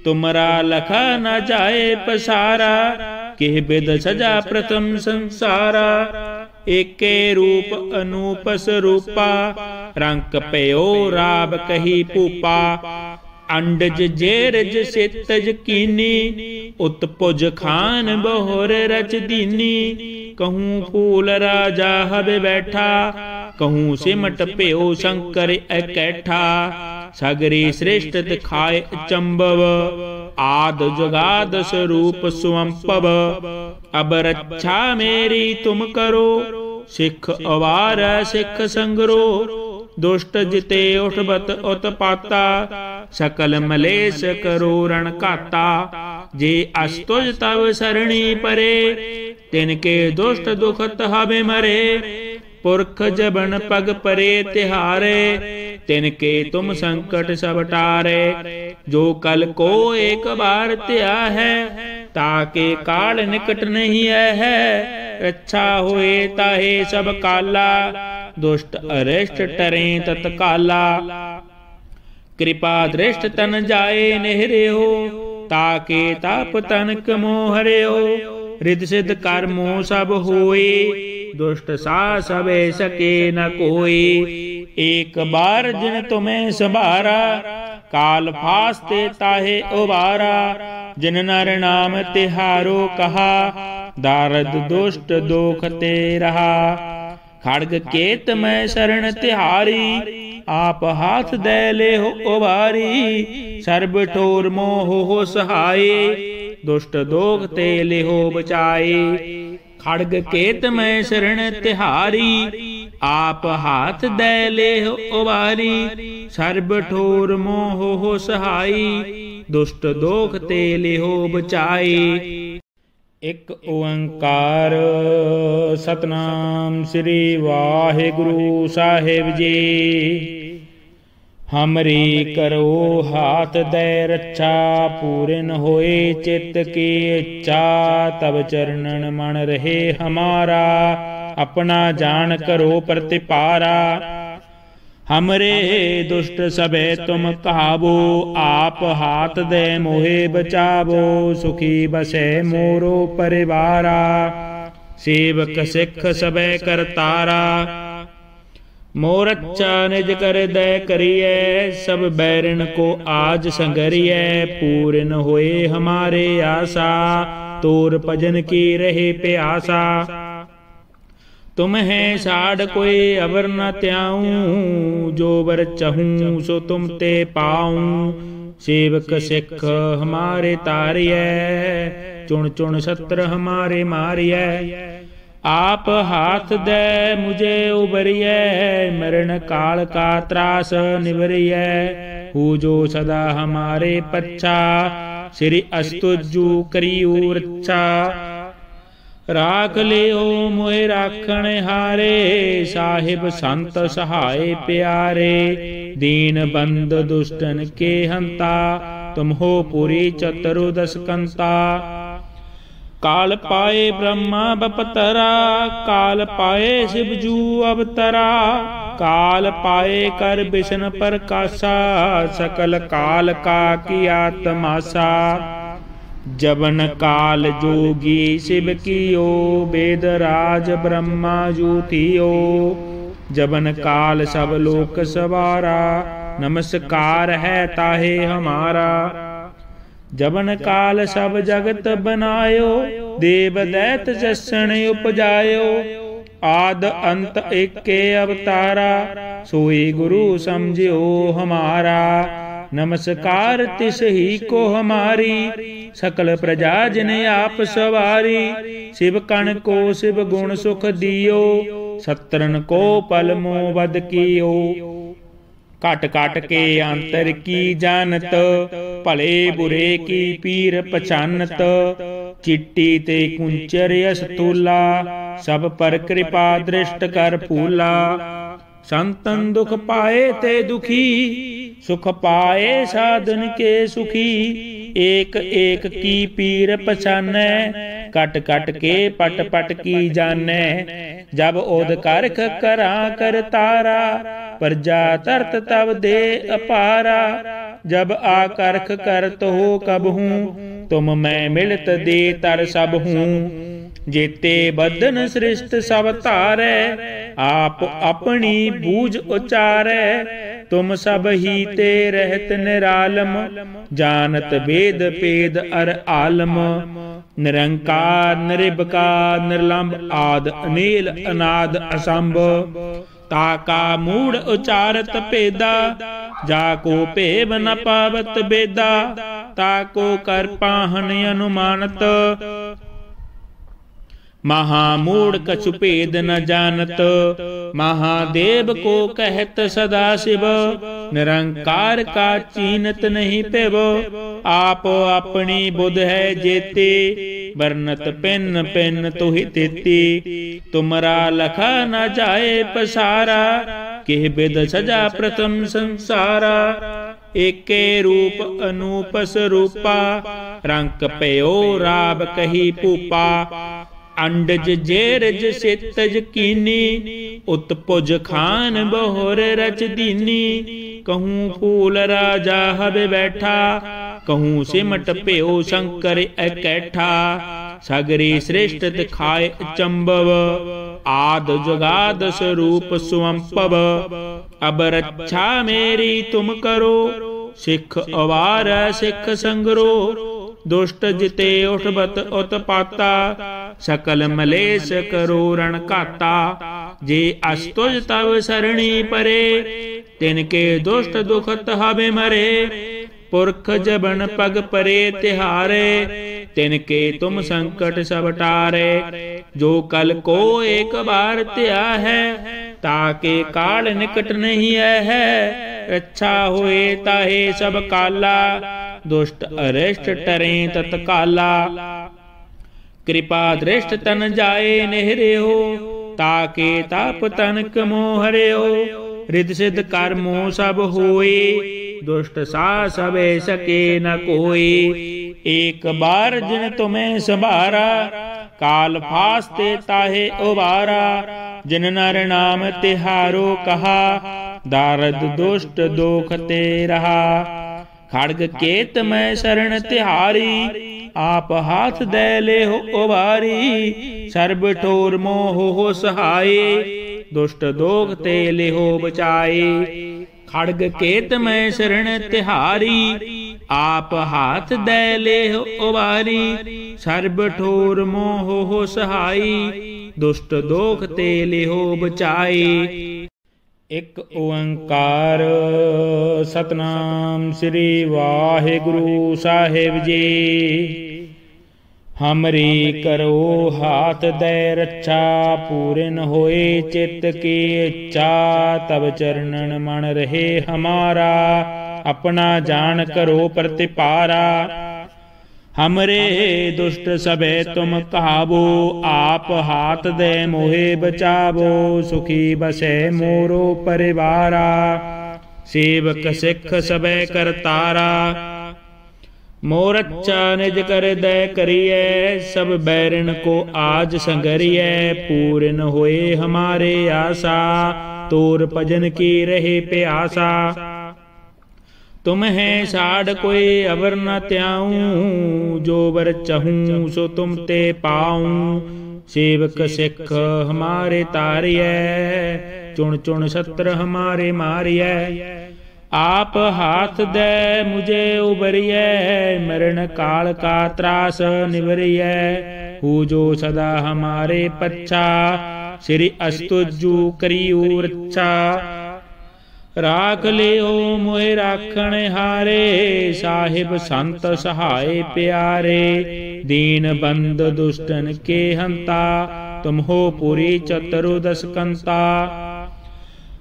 तुमरा लखा न जाए पसारा, किह बिद सजा प्रथम संसारा। एके रूप अनूप स्वरूपा, रंक पयो राब कही पूपा। अंडज जेरज सेतज कीनी, उत्पुज खान बहुर रच दीनी। कहूँ फूल राजा हब बैठा, कहूँ सिमट प्यो शंकर एकैठा। सगरी श्रेष्ठ दिखाए चंबव, आद जुगाद स्वरूप स्वंपव। अब रक्षा मेरी तुम करो, सिख अवार सिख संगरो। दुष्ट जिते उठबत उत्पाता, सकल मलेश करो रण काता। जे अस्तुज तव सरणी परे, तिनके दुष्ट दुखत हबे मरे। पुरख जबन पग परे तिहारे, तिनके तुम संकट सब टारे। जो कल को एक बार त्या है, ताके काल निकट नहीं है। रक्षा होए ताहे सब काला, दुष्ट अरिष्ट टरे तत्काला। कृपा दृष्ट तन जाए नेहरे हो, ताके ताप तनक मोहरे हो। रिद सिद्ध कर्मो सब होए, दुष्ट सा सबे सके न कोई। एक बार जिन तुम्हें संभारा, काल फास्ते ताहे उबारा। जिन नर नाम तिहारो कहा, दारद दुष्ट दोख ते रहा। खड़ग केत मैं शरण तिहारी, आप हाथ दे ले हो उबारी। सर्ब ठोर मोह हो सहाय, दुष्ट दोख ते ले हो बचाए। खड़ग केत मैं शरण तिहारी, आप हाथ दे ले हो उबारी। सर्ब ठोर मोह हो सहाई, दुष्ट दोख ते ले हो बचाई। एक ओंकार सतनाम श्री वाहिगुरु साहिब जी। हमरी करो हाथ दे रक्षा, पूरन होए चित्त की इच्छा। तब चरणन मन रहे हमारा, अपना जान करो प्रतिपारा। हमरे दुष्ट सबे तुम कहावो, आप हाथ दे मोहे बचावो। सुखी बसे मोरो परिवारा, सेवक सिख सबे करतारा। मोर अच्छा निज कर दे करिए, सब बैरन को आज संगरिए। पूरन होए हमारे आशा, तोर भजन की रहे प्यासा। तुम है साड़ कोई अवर न त्याऊं, जो वर चहूं सो तुम ते पाऊं। सेवक सिख हमारे तारिय, चुन चुन शत्रु हमारे मारिय। आप हाथ दे मुझे उबरिय, मरण काल का त्रास निवरिय। हु जो सदा हमारे पच्छा, श्री अस्तुजु करियो रक्षा। राख लियो मोहे राखण हारे, साहिब संत सहाय प्यारे। दीन बंद दुष्टन के हंता, तुम हो पुरी चतुर्दश कंता। काल पाए ब्रह्मा बपतरा, काल पाए शिवजू अवतरा। काल पाए कर विष्णु प्रकाशा, सकल काल का किया तमाशा। जबन काल जोगी शिव कियो, वेद राज ब्रह्मा जूतियो। जबन काल सब लोक सवारा, नमस्कार है ताहे हमारा। जबन काल सब जगत बनायो, देव दैत जसन उपजायो। आद अंत एके अवतारा, सोई गुरु समझियो हमारा। नमस्कार तिस ही को हमारी, सकल प्रजा जिने आप सवारी। शिव कण को शिव गुण सुख दियो, सत्रन को पल मोह वध कियो। काट काट के अंतर की जानत, भले बुरे की पीर पछानत। चिट्टी ते कुंचर अस्तूला, सब पर कृपा दृष्ट कर फूला। संतन दुख पाए ते दुखी, सुख पाए साधन के सुखी। एक एक की पीर पछानै, कट कट के पट पट की जानै। जब ओद करख करा कर तारा, प्रजा तरत तब दे अपारा। जब आकर्ख करत हो कब हूँ, तुम मैं मिलत दे तर सब हूँ। जेते बदन सृष्ट सब तारै, आप अपनी बूझ उचारै। तुम सब ही ते रहत निरालम, जानत वेद पेद अर आलम। निरंकार निरिबकार निर्लंब, आद अनील अनाद असंभ। ताका मूढ़ उचारत पेदा, जाको पेव न पावत बेदा। ताको कर पाहन अनुमानत, महामूढ़ कछु भेद न जानत। महादेव को कहत सदा शिव, निरंकार का चीनत नहीं पेव। आप अपनी बुध है जेते, बरनत पिन पिन तुहि तेती। तुमरा लखा न जाए पसारा, किह बिद सजा प्रथम संसारा। एके रूप अनूप स्वरूपा, रंक पयो राब कही पूपा। अंडज जेरज सेतज कीनी, उत्पुज खान बहुर रच दीनी। कहूँ फूल राजा हब बैठा, कहूँ सिमट प्यो शंकर एकैठा। सगरी श्रेष्ठ दिखाए चंबव, आद जुगाद स्वरूप स्वंपव। अब रक्षा मेरी तुम करो, सिख अवार सिख संगरो। दुष्ट जिते उठबत उत्पाता, सकल मलेश करो रण घाता। जे अस्तुज तव सरणी परे तिनके दुष्ट दुखत हवे मरे। पुरख जबन पग परे तिहारे तिनके तुम संकट सब टारे। जो कल को एक बार त्या है ताके काल निकट नहीं है। रक्षा होए ताहे सब काला दुष्ट अरिष्ट टरे तत्काला। कृपा दृष्ट तन जाए नेहरे हो ताके ताप तनक मोहरे हो। रिद सिद्ध कर्मो सब होए दुष्ट सा सबे सके न कोई। एक बार जिन तुम्हें संभारा काल फास्ते ताहे उबारा। जिन नर नाम तिहारो कहा दारद दुष्ट दोख ते रहा। खड़ग केत मैं शरण तिहारी आप हाथ दे ले हो उबारी। सर्ब ठोर मोह हो सहाय दुष्ट दोख ते ले हो बचाए। खड़ग केत मैं शरण तिहारी आप हाथ दे ले हो उबारी। सर्ब ठोर मोह हो सहाई दुष्ट दोख ते ले हो बचाई। एक ओंकार सतनाम श्री वाहिगुरु साहिब जी। हमरी करो हाथ दे रक्षा पूरन होए चित्त की इच्छा। तब चरणन मन रहे हमारा अपना जान करो प्रतिपारा। हमरे दुष्ट सबे तुम कहावो आप हाथ दे मोहे बचावो। सुखी बसे मोरो परिवारा सेवक सिख सबे करतारा। मोर अच्छा निज कर दे करिए सब बैरन को आज संगरिए। पूरन होए हमारे आशा तोर भजन की रहे प्यासा। तुम है साड़ कोई अवर न त्याऊं जो वर चहूं सो तुम ते पाऊं। सेवक सिख हमारे तारिए चुन चुन शत्र हमारे मारिए। आप हाथ दे मुझे उबरिए मरण काल का त्रास निवरिए। हु जो सदा हमारे पच्छा श्री अस्तुजु करियो रक्षा। राख लियो मोहे राखण हारे साहिब संत सहाय प्यारे। दीन बंद दुष्टन के हंता तुम हो पुरी चतुर्दश कंता।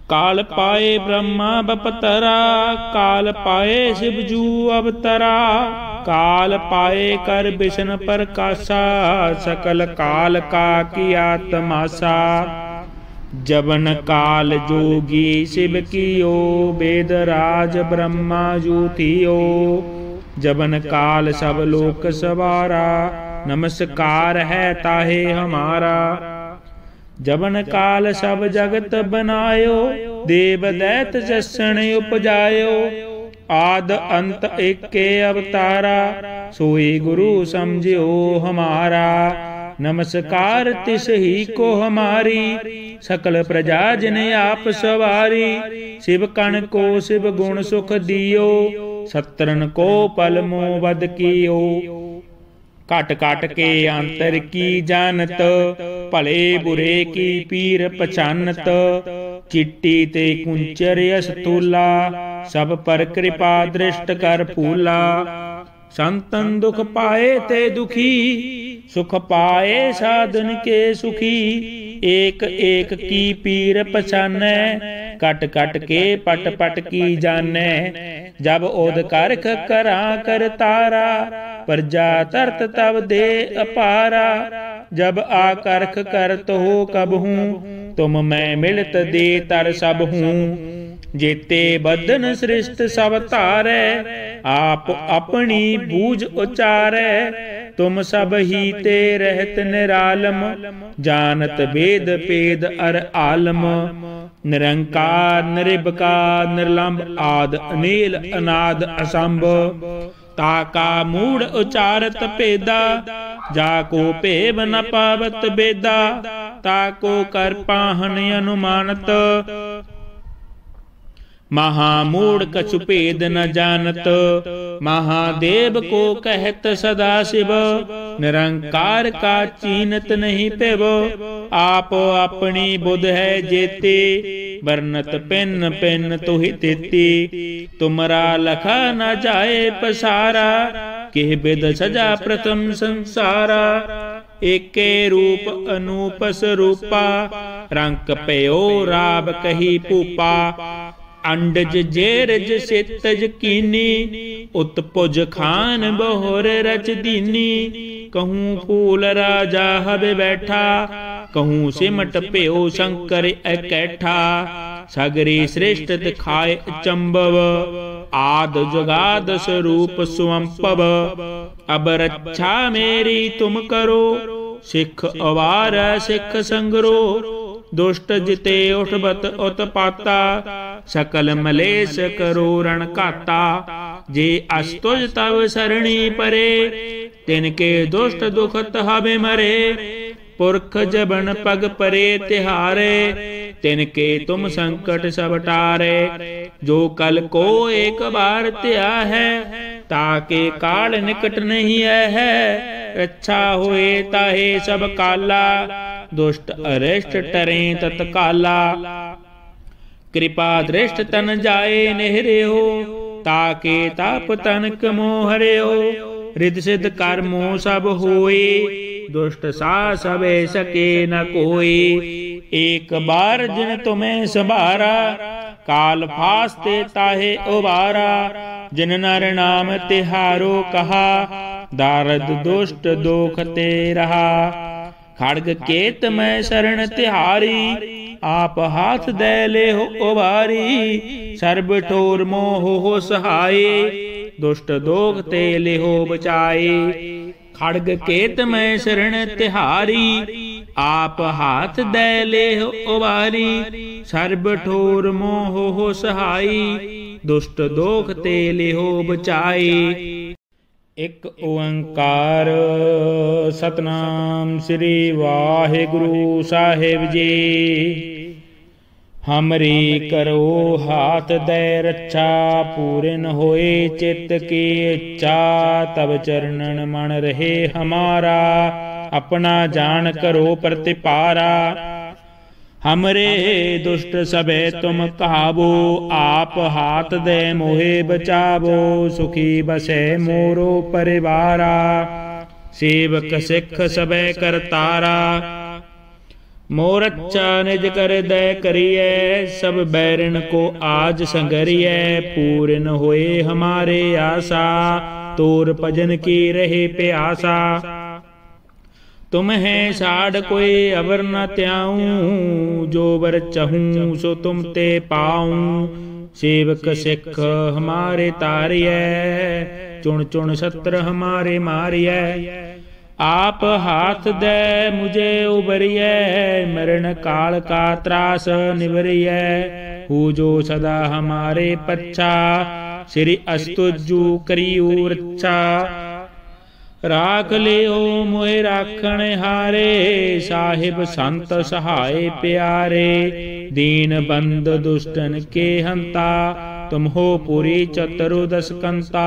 काल पाए ब्रह्मा बपतरा काल पाए शिवजू अवतरा। काल पाए कर विष्णु प्रकाशा सकल काल का किया तमाशा। जबन काल जोगी शिव कियो वेद राज ब्रह्मा जू थियो। जबन काल सब लोक सवारा नमस्कार है ताहे हमारा। जबन काल सब जगत बनायो देव दैत जसन उपजायो। आद अंत एके अवतारा सोई गुरु समझियो हमारा। नमस्कार तिस ही को हमारी सकल प्रजा जिने आप सवारी। शिव कण को शिव गुण सुख दियो सत्रन को पल मोह वध कियो। कट कट के अंतर की जानत भले बुरे की पीर पछानत। चिट्टी ते कुंचर अस्तूला सब पर कृपा दृष्ट कर फूला। संतन दुख पाए ते दुखी सुख पाए साधन के सुखी। एक एक की पीर पछानै कट कट के पट पट की जानै। जब ओद करख करा कर तारा प्रजा तरत तब दे अपारा। जब आकर्ख करत हो कब हूँ तुम मैं मिलत दे तर सब हूँ। जेते बदन सृष्ट सब तारे आप अपनी बूझ उचारे। तुम सब ही ते रहत निरालम जानत वेद पेद अर आलम। निरंकार निरिबकार निर्लंब आद अनील अनाद असंभ। ताका मूढ़ उचारत पेदा जाको पेव न पावत बेदा। ताको कर पाहन अनुमानत महामूढ़ कछु भेद न जानत, महादेव को कहत सदा शिव। निरंकार का चीनत नहीं पेव, आप अपनी बुध है जेते। बरनत पिन पिन तुहि तेती, तुमरा लखा न जाए पसारा। किह बिद सजा प्रथम संसारा, एके रूप अनूप स्वरूपा। रंक पयो राब कही पूपा, अंडज जेरज सितज कीनी। उत्पुज खान बहुर रच दीनी, कहूँ फूल राजा हब बैठा। कहूँ सिमट प्यो शंकर एकैठा, सगरी श्रेष्ठ दिखाए चंबव। आद जुगाद स्वरूप स्वंपव, अब रक्षा मेरी तुम करो। सिख अवार सिख संगरो, दुष्ट जिते उठबत उत्पाता। सकल मलेश करो रण काता, जे अस्तुज तव सरणी परे। तिनके दुष्ट दुखत हबे मरे, पुरख जबन पग परे तिहारे। तिनके तुम संकट सब टारे, जो कल को एक बार त्या है। ताके काल निकट नहीं है, रक्षा होए ताहे सब काला। दुष्ट अरिष्ट टरे तत्काला, कृपा दृष्ट तन जाए नेहरे हो। ताके ताप तनक मोहरे हो, रिद सिद्ध कर्मो सब होए। दुष्ट सा सबे सके न कोई, एक बार जिन तुम्हें संभारा। काल फास्ते ताहे उबारा, जिन नर नाम तिहारो कहा। दारद दुष्ट दोख ते रहा, खड़ग केत मैं शरण तिहारी। आप हाथ दे ले हो उबारी, सर्ब ठोर मोह हो सहाय। दुष्ट दोख ते ले हो बचाए, खड़ग केत मैं शरण तिहारी। आप हाथ दे ले हो उबारी, सर्ब ठोर मोह हो सहाई। दुष्ट दोख ते ले हो बचाए। एक ओंकार सतनाम श्री वाहिगुरु साहिब जी। हमरी करो हाथ दे रक्षा, पूरन होए चित्त की इच्छा। तब चरणन मन रहे हमारा, अपना जान करो प्रतिपारा। हमरे दुष्ट सबे तुम कहावो, आप हाथ दे मोहे बचावो। सुखी बसे मोरो परिवारा, सेवक सिख सबे करतारा। मोर अच्छा निज कर दे करिए, सब बैरन को आज संगरिए। पूरन होए हमारे आशा, तोर भजन की रहे प्यासा। तुम है साड़ कोई अवर न त्याऊं, जो वर चहूं सो तुम ते पाऊं। सेवक सिख हमारे तारिय, चुन चुन शत्र हमारे मारिय। आप हाथ दे मुझे उबरिय, मरण काल का त्रास निवरिय। हु जो सदा हमारे पच्छा, श्री अस्तुजु करियो रक्षा। राख लियो मोहे राखण हारे, साहिब संत सहाय प्यारे। दीन बंद दुष्टन के हंता, तुम हो पुरी चतुर्दश कंता।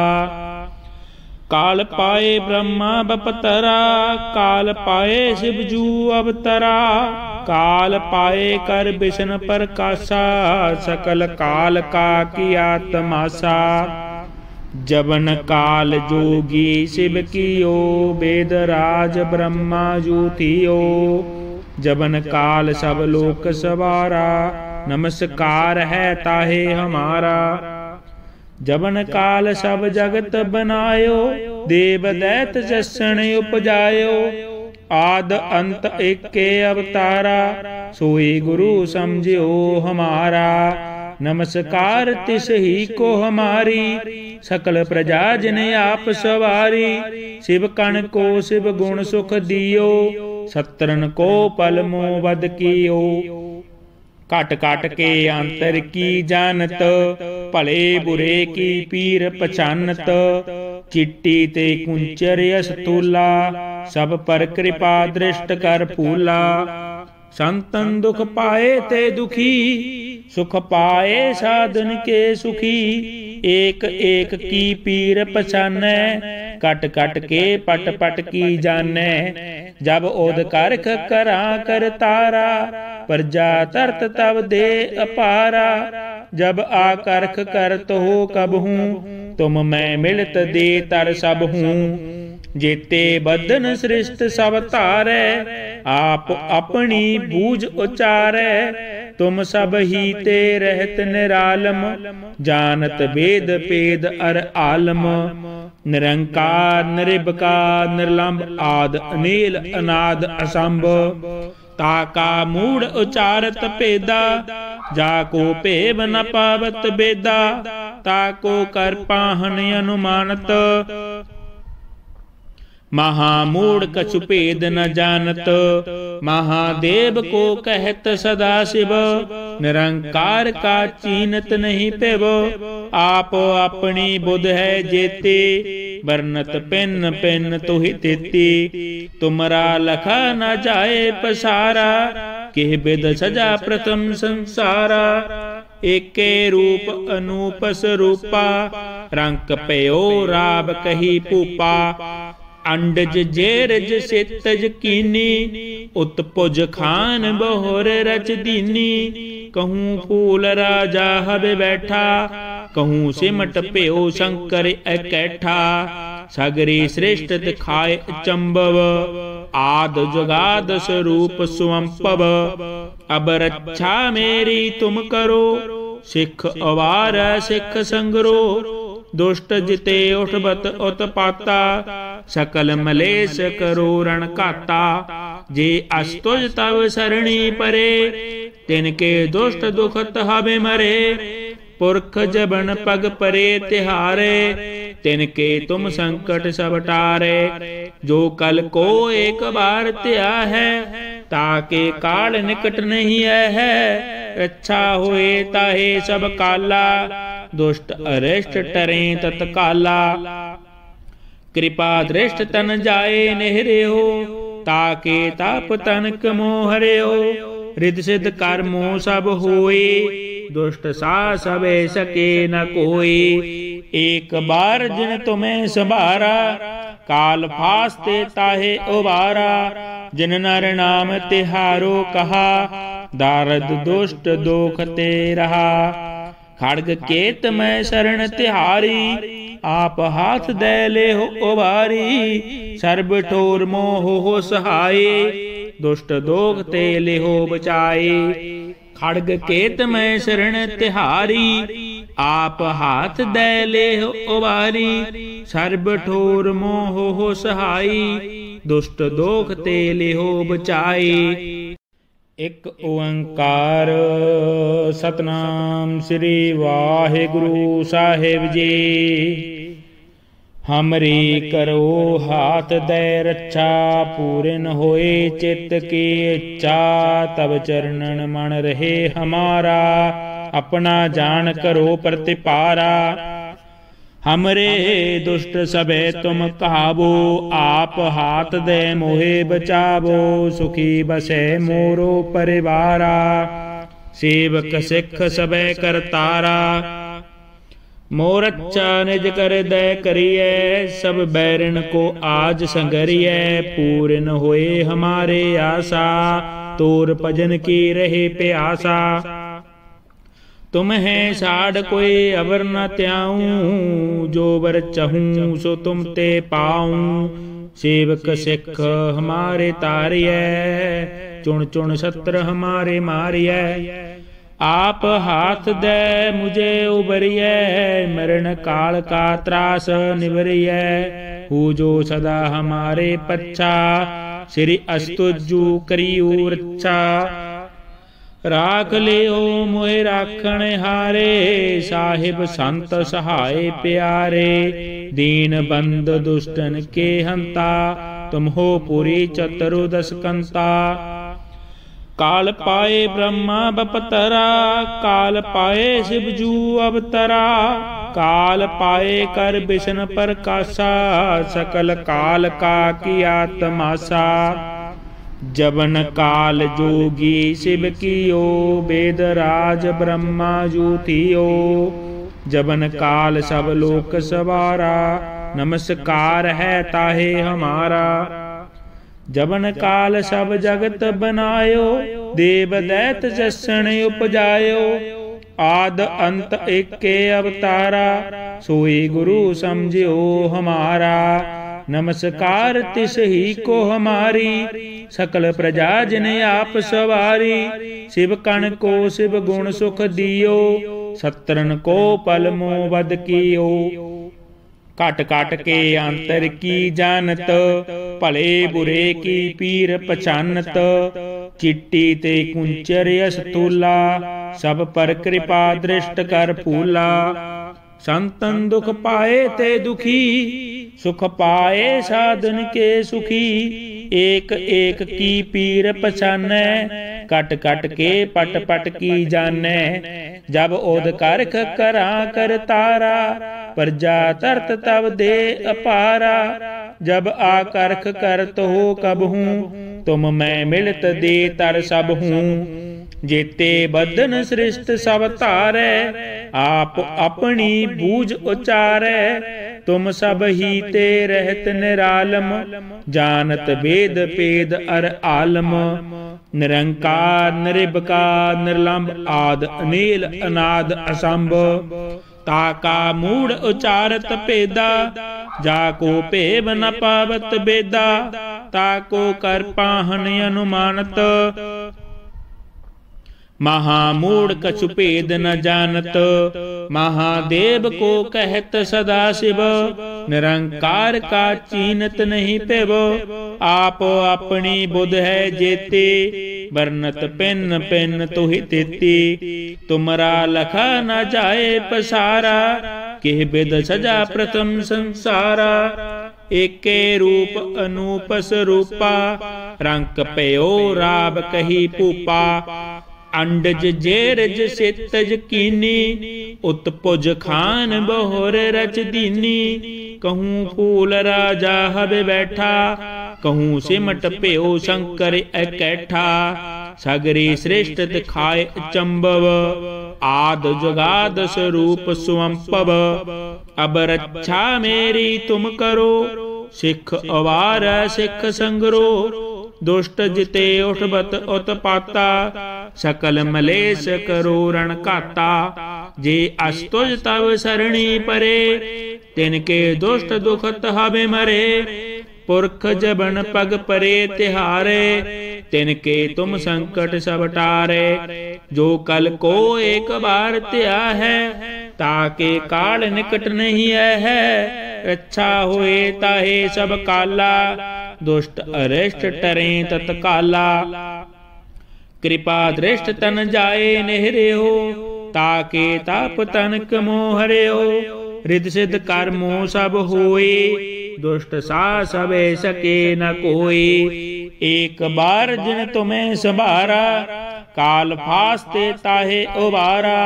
काल पाए ब्रह्मा बपतरा, काल पाए शिवजू अवतरा। काल पाए कर विष्णु प्रकाशा, सकल काल का किया तमाशा। जबन काल जोगी शिव कियो, वेद राज ब्रह्मा जूतियो। जबन काल सब लोक सवारा, नमस्कार है ताहे हमारा। जबन काल सब जगत बनायो, देव दैत जसन उपजायो। आद अंत एके अवतारा, सोई गुरु समझियो हमारा। नमस्कार तिस ही को हमारी, सकल प्रजा जिन आप सवारी। शिव कण को शिव गुण सुख दियो, सत्रन को पल मोह वध कियो। काट काट के अंतर की जानत, भले बुरे की पीर पछानत। चिट्टी ते कुंचर यस तूला, सब पर कृपा दृष्ट कर फूला। संतन दुख पाए ते दुखी, सुख पाए साधन के सुखी, एक एक की पीर पछानै, कट कट के पट पट की जानै। जब ओद करख करा कर तारा, प्रजा तरत तब दे अपारा। जब आकर्ख करत हो कब हूँ, तुम मैं मिलत दे तर सब हूँ। जेते बदन सृष्ट सब तारै, आप अपनी बूझ उचारै। तुम सब ही ते रहत निरालम, जानत वेद पेद अर आलम। निरंकार निरिबकार निर्लंब, आद अनील अनाद असंभ। ताका मूढ़ उचारत पेदा, जाको पेब न पावत बेदा। ताको कर पाहन अनुमानत, महामूढ़ कछु भेद न जानत। महादेव को कहत सदा शिव, निरंकार का चीनत नहीं पेव। आप अपनी बुध है जेते, बरनत पिन पिन तुहि तेती। तुमरा लखा न जाए पसारा, किह बिद सजा प्रथम संसारा। एके रूप अनूप स्वरूपा, रंक पयो राब कही पूपा। अंडज जेरज सेतज कीनी, उत्पुज खान बहुर रच दीनी। कहूँ फूल राजा हब बैठा, कहूँ सिमट प्यो शंकर एकैठा। सगरी श्रेष्ठ दिखाए चंबव, आद जुगाद स्वरूप स्वंपव। अब रक्षा मेरी तुम करो, सिख अवार सिख संगरो। दुष्ट जिते उठबत उत्पाता, सकल मलेश करो रण काता। जे अस्तुज तव सरणी परे, तिनके दुष्ट दुखत हबे मरे। पुरख जबन पग परे तिहारे, तिनके तुम संकट सब टारे। जो कल को एक बार त्या है, ताके काल निकट नहीं है। रक्षा होए ताहे सब काला, दुष्ट अरिष्ट टरे तत्काला। कृपा दृष्ट तन जाए नेहरे हो, ताके ताप तनक मोहरे हो। रिद सिद्ध कर्मो सब होए, दुष्ट सा सबे सके न कोई। एक बार जिन तुम्हें संभारा, काल फास्ते ताहे उबारा। जिन नर नाम तिहारो कहा, दारद दुष्ट दोख ते रहा। खड़ग केत मैं शरण तिहारी, आप हाथ दे ले हो उबारी। सर्ब ठोर मोह हो सहाय, दुष्ट दोख ते ले हो बचाए। खड़ग केत मैं शरण तिहारी, आप हाथ दे ले हो उबारी। सर्ब ठोर मोह हो सहाय, दुष्ट दोख ते ले हो बचाए। एक ओंकार सतनाम श्री वाहिगुरु साहिब जी। हमरी करो हाथ दे रक्षा, पूरन होए चित्त की इच्छा। तब चरणन मन रहे हमारा, अपना जान करो प्रतिपारा। हमरे दुष्ट सबे तुम कहावो, आप हाथ दे मोहे बचावो। सुखी बसे मोरो परिवारा, सेवक सिख सबे करतारा। मोर अच्छा निज कर दे करिए, सब बैरन को आज संगरिए। पूरन होए हमारे आशा, तोर भजन की रहे प्यासा। तुम है साढ़ कोई अवर न त्याऊं, जो वर चहूं सो तुम ते पाऊं। सेवक सिख हमारे तारिय, चुन चुन शत्र हमारे मारिय। आप हाथ दे मुझे उबरिय, मरण काल का त्रास निवरिय। हु जो सदा हमारे पच्छा, श्री अस्तुजु करियु रक्षा। राख लियो मोहे राखण हारे, साहिब संत सहाय प्यारे। दीन बंद दुष्टन के हंता, तुम हो पुरी चतुर्दश कंता। काल पाए ब्रह्मा बपतरा, काल पाए शिवजू अवतरा। काल पाए कर विष्णु प्रकाशा, सकल काल का किया तमाशा। जबन काल जोगी शिव कियो, वेद राज ब्रह्मा जूतियो। जबन काल सब लोक सवारा, नमस्कार है ताहे हमारा। जबन काल सब जगत बनायो, देव दैत जसन उपजायो। आद अंत एके अवतारा, सोई गुरु समझियो हमारा। नमस्कार तिस ही को हमारी, सकल प्रजा जिन आप सवारी। शिव कण को शिव गुण सुख दियो, सत्रन को पल मोह वध कियो। घट घट के अंतर की जानत, भले बुरे की पीर पछानत। चिट्टी ते कुंचर अस्तूला, सब पर कृपा दृष्ट कर फूला। संतन दुख पाए ते दुखी, सुख पाए साधन के सुखी। एक एक की पीर पछानै, कट कट के पट पट की जानै। जब ओद करख करा कर तारा, प्रजा तरत तब दे अपारा। जब आकर्ख करत हो कब हूँ, तुम मैं मिलत दे तर सब हूँ। जेते बदन सृष्ट सब तारै, आप अपनी बूझ उचारै। तुम सब ही ते रहत निरालम, जानत वेद पेद अर आलम। निरंकार निरिबकार निर्लंब, आद अनील अनाद असंभ। ताका मूढ़ उचारत पेदा, जाको पेव न पावत बेदा। ताको कर पाहन अनुमानत, महामूढ़ कछु भेद न जानत। महादेव को कहत सदा शिव, निरंकार का चीनत नहीं पेव। आप अपनी बुध है जेते, बरनत पिन पिन तुहि तेती। तुमरा लखा न जाए पसारा, किह बिद सजा प्रथम संसारा। एके रूप अनूपस रूपा, रंक पयो राब कही पूपा। अंडज जेरज सेतज कीनी, उत्पुज खान बहुर रच दीनी। कहूँ फूल राजा हब बैठा, कहूँ सिमट प्यो शंकर इकैठा। सगरी श्रेष्ठ दिखाए चंबव, आद जुगाद स्वरूप स्वंपव। अब रक्षा मेरी तुम करो, सिख अवार सिख संगरो। दुष्ट जिते उठबत उत्पाता, सकल मलेश करो रण काता। जे अस्तुज तव सरणी परे, तिनके दुष्ट दुखत हबे मरे। पुरख जबन पग परे तिहारे, तिनके तुम संकट सब टारे। जो कल को एक बार त्या है, ताके काल निकट नहीं है। रक्षा होए ताहे सब काला, दुष्ट अरिष्ट टरे तत्काला। कृपा दृष्ट तन जाए नेहरे हो, ताके ताप तनक मोहरे हो। रिद सिद्ध कर्मो सब होए, दुष्ट सा सबे सके न कोई। एक बार जिन तुम्हें संभारा, काल फास्ते ताहे उबारा।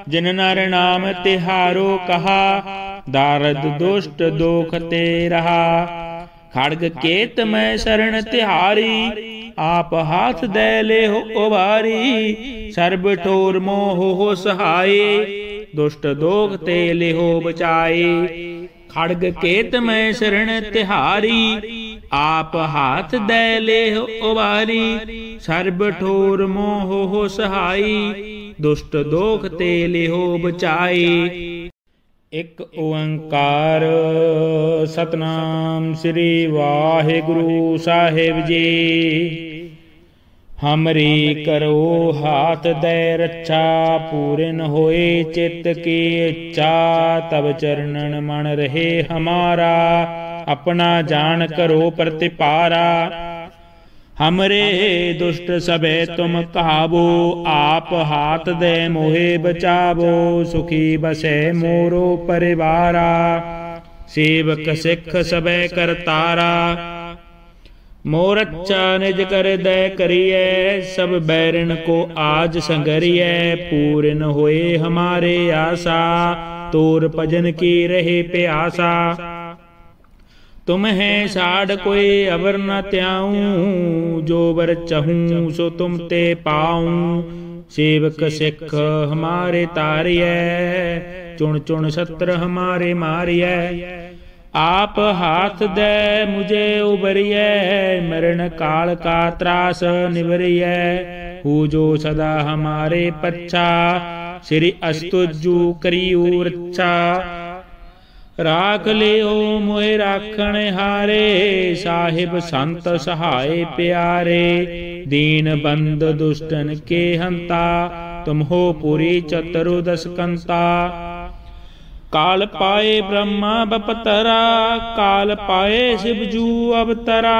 जिन नर नाम तिहारो कहा, दारद दुष्ट दोख ते रहा। खड़ग केत मैं शरण तिहारी, आप हाथ दे ले हो उबारी। सर्ब ठोर मोह हो सहाय, दुष्ट दोख ते ले हो बचाए। खड़ग केत मैं शरण तिहारी, आप हाथ दे ले हो उबारी। सर्ब ठोर मोह हो सहाय, दुष्ट दोख ते ले हो बचाए। एक ओंकार सतनाम श्री वाहिगुरु साहिब जी। हमरी करो हाथ दे रक्षा, पूरन होए चित्त की इच्छा। तब चरणन मन रहे हमारा, अपना जान करो प्रतिपारा। हमरे दुष्ट सबे तुम कहावो, आप हाथ दे मोहे बचावो। सुखी बसे मोरो परिवारा, सेवक सिख सबे करतारा। मोर अच्छा निज कर दे करिए, सब बैरन को आज संगरिए। पूरन होए हमारे आशा, तोर भजन की रहे प्यासा। तुम्हें साड़ कोई अवर न त्याऊं, जो वर चहूं सो तुम ते पाऊं। सेवक सिख हमारे तारिय, चुन चुन शस्त्र हमारे मारिय। आप हाथ दे मुझे उबरिय, मरण काल का त्रास निवरिय। हु जो सदा हमारे पच्छा, श्री अस्तुजु करियु रक्षा। राख लियो मोहि राखण हारे, साहिब संत सहाय प्यारे। दीन बंद दुष्टन के हंता, तुम हो पुरी चतुर्दश कंता। काल पाए ब्रह्मा बपतरा, काल पाए शिवजू अवतरा।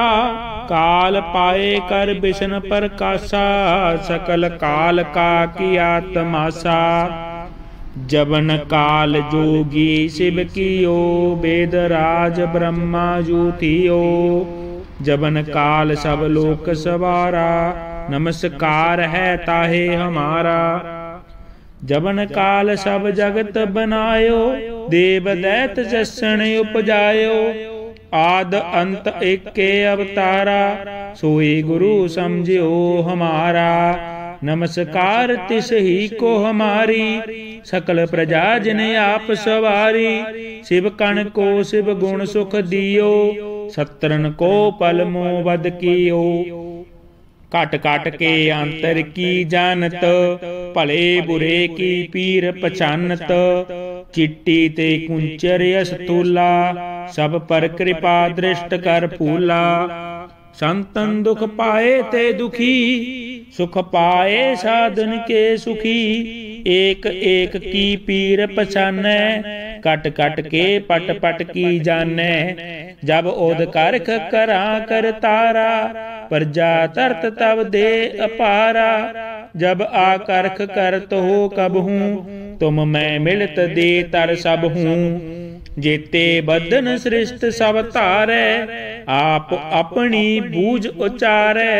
काल पाए कर विष्णु प्रकाशा, सकल काल का किया तमाशा। जबन काल जोगी शिव कियो, वेद राज ब्रह्मा जूतियो। जबन काल सब लोक सवारा, नमस्कार है ताहे हमारा। जबन काल सब जगत बनायो, देव दैत जसन उपजायो। आद अंत एके अवतारा, सोई गुरु समझियो हमारा। नमस्कार तिस ही को हमारी, सकल प्रजा जिने आप सवारी। शिव कण को शिव गुण सुख दियो, सत्रन को पल मोह वध कियो। काट काट के अंतर की जानत, भले बुरे की पीर पछानत। चिट्टी ते कुंचर अस्तूला, सब पर कृपा दृष्ट कर फूला। संतन दुख पाए ते दुखी, सुख पाए साधन के सुखी। एक एक की पीर पछानै, कट कट के पट पट की जानै। जब ओद करख करा कर तारा, प्रजा तरत तब दे अपारा। जब आकर्ख करत हो कब हूँ, तुम मैं मिलत दे तर सब हूँ। जेते बदन सृष्ट सब तारै, आप अपनी बूझ उचारै।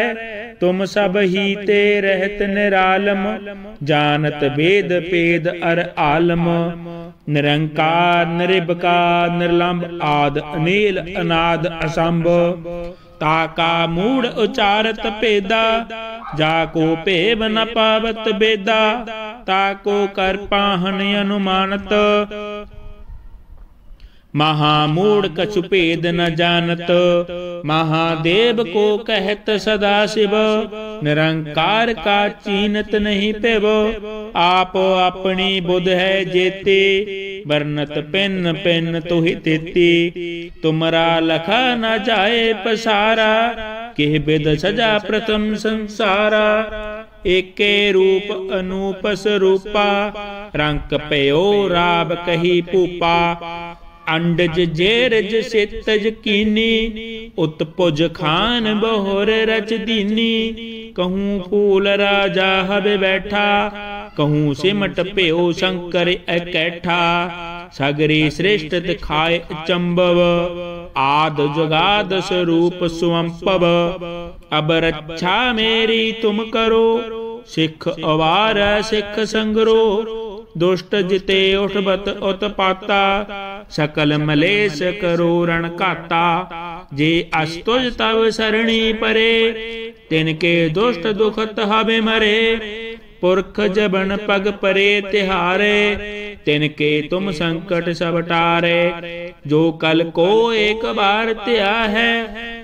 तुम सब ही ते रहत निरालम, जानत वेद पेद अर आलम। निरंकार निरिबकार निर्लंब, आद अनील अनाद असंभ। ताका मूढ़ उचारत पेदा, जाको पेब न पावत बेदा। ताको कर पाहन अनुमानत, महामूढ़ कछु भेद न जानत। महादेव को कहत सदा शिव, निरंकार का चीनत नहीं पेव। आप अपनी बुध है जेते, वर्णत पिन पिन तुहि तेती। तुमरा लखा न जाए पसारा, किह बिद सजा प्रथम संसारा। एके रूप अनूप स्वरूपा, रंक पयो राब कही पूपा। अंडज जेरज सेतज कीनी, उत्पुज खान बहुर रच दीनी। कहूँ फूल राजा हब बैठा, कहूँ सिमट प्यो शंकर इकैठा। सगरी श्रेष्ठ दिखाए चंबव, आद जुगाद स्वरूप स्वंपव। अब रक्षा मेरी तुम करो, सिख अवार सिख संगरो। दुष्ट जिते उठबत उत्पाता, सकल मलेश करो रण काता। जे अस्तुज तव सरणी परे, तिनके दुष्ट दुखत हबे मरे। पुरख जबन पग परे तिहारे, तिनके तुम संकट सब टारे। जो कल को एक बार त्या है,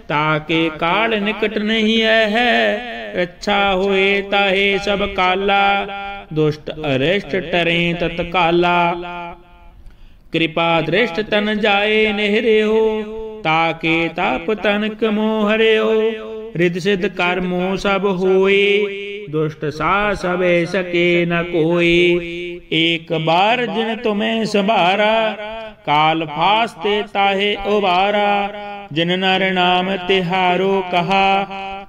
ताके काल निकट नहीं है। रक्षा होए ताहे सब काला, दुष्ट अरिष्ट टरे तत्काला। कृपा दृष्ट तन जाए नेहरे हो, ताके ताप तनक मोहरे हो। रिद सिद्ध कर्मो सब होए, दुष्ट सा सबे सके न कोई। एक बार जिन तुम्हें संभारा, काल फास्ते ताहे उबारा। जिन नर नाम तिहारो कहा,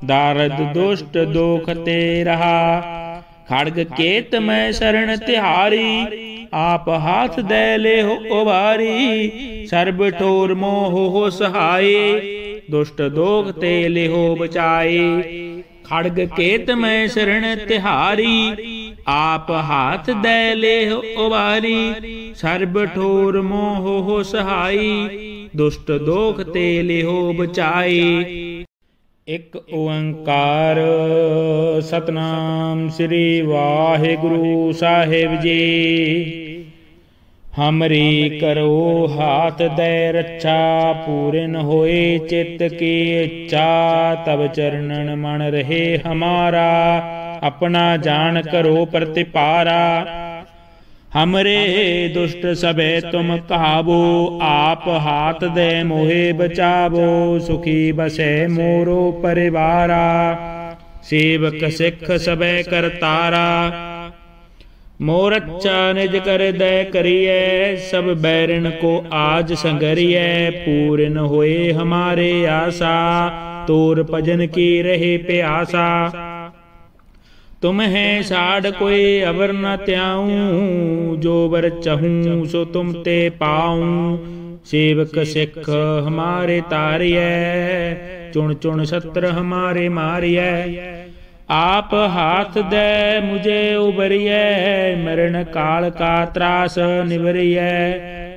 दारद दुष्ट दोख ते रहा। खड़ग केत मैं शरण तिहारी, आप हाथ दे ले हो उबारी। सर्ब ठोर मोह हो सहाय, दुष्ट दोख ते ले हो बचाए। खड़ग केत मैं शरण तिहारी, आप हाथ दे ले हो उबारी। सर्ब ठोर मोह हो सहाई, दुष्ट दोख ते लिहो बचाई। एक ओंकार सतनाम श्री वाहिगुरु साहिब जी। हमरी करो हाथ दे रक्षा, पूरन होए चित्त की इच्छा। तब चरणन मन रहे हमारा, अपना जान करो प्रतिपारा। हमरे दुष्ट सबे तुम कहावो, आप हाथ दे मोहे बचावो। सुखी बसे मोरो परिवारा, सेवक सिख सबे करतारा। मोर अच्छा निज कर दे करिए, सब बैरन को आज संगरिए। पूरन होए हमारे आशा, तोर भजन की रहे प्यासा। तुम है साड़ कोई अवर न त्याऊं, जो वर चहूं सो तुम ते पाऊं। सेवक सिख हमारे तारिय, चुन चुन शत्रु हमारे मारिय। आप हाथ दे मुझे उबरिय, मरण काल का त्रास निवरिय।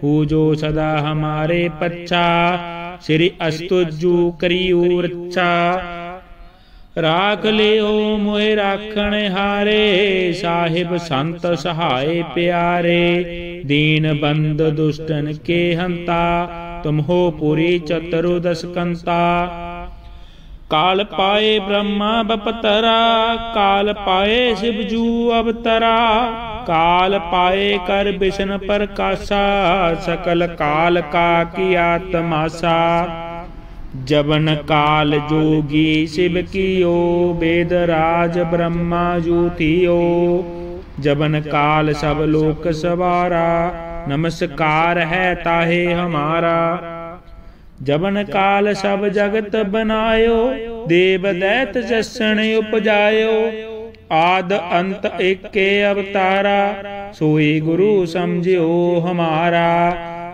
हु जो सदा हमारे पच्छा, श्री अस्तुजु करियो रक्षा। राख लियो मोहे राखण हारे, साहिब संत सहाय प्यारे। दीन बंद दुष्टन के हंता, तुम हो पुरी चतुर्दश कंता। काल पाए ब्रह्मा बपतरा, काल पाए शिवजू अवतरा। काल पाए कर विष्णु प्रकाशा, सकल काल का किया तमाशा। जबन काल जोगी शिव कियो, वेद राज ब्रह्मा जू थियो। जबन काल सब लोक सवारा, नमस्कार है ताहे हमारा। जबन काल सब जगत बनायो, देव दैत जसन उपजायो। आद अंत एके अवतारा, सोई गुरु समझियो हमारा।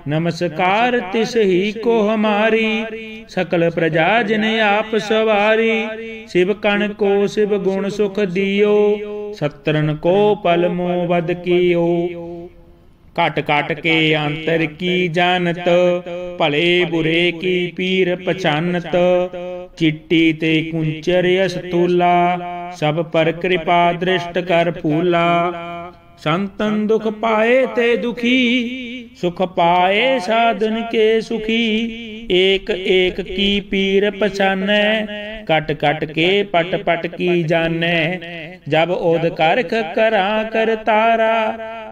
नमस्कार तिस ही को हमारी, सकल प्रजा जिने आप सवारी। शिव कण को शिव गुण सुख दियो, सत्रन को पल मोह वध कियो। काट काट के अंतर की जानत, भले बुरे की पीर पछानत। चिट्टी ते कुंचर अस्तूला, सब पर कृपा दृष्ट कर फूला। संतन दुख पाए ते दुखी, सुख पाए साधन के सुखी। एक एक की पीर पछानै, कट कट के पट पट की जानै। जब ओद करख करा कर तारा,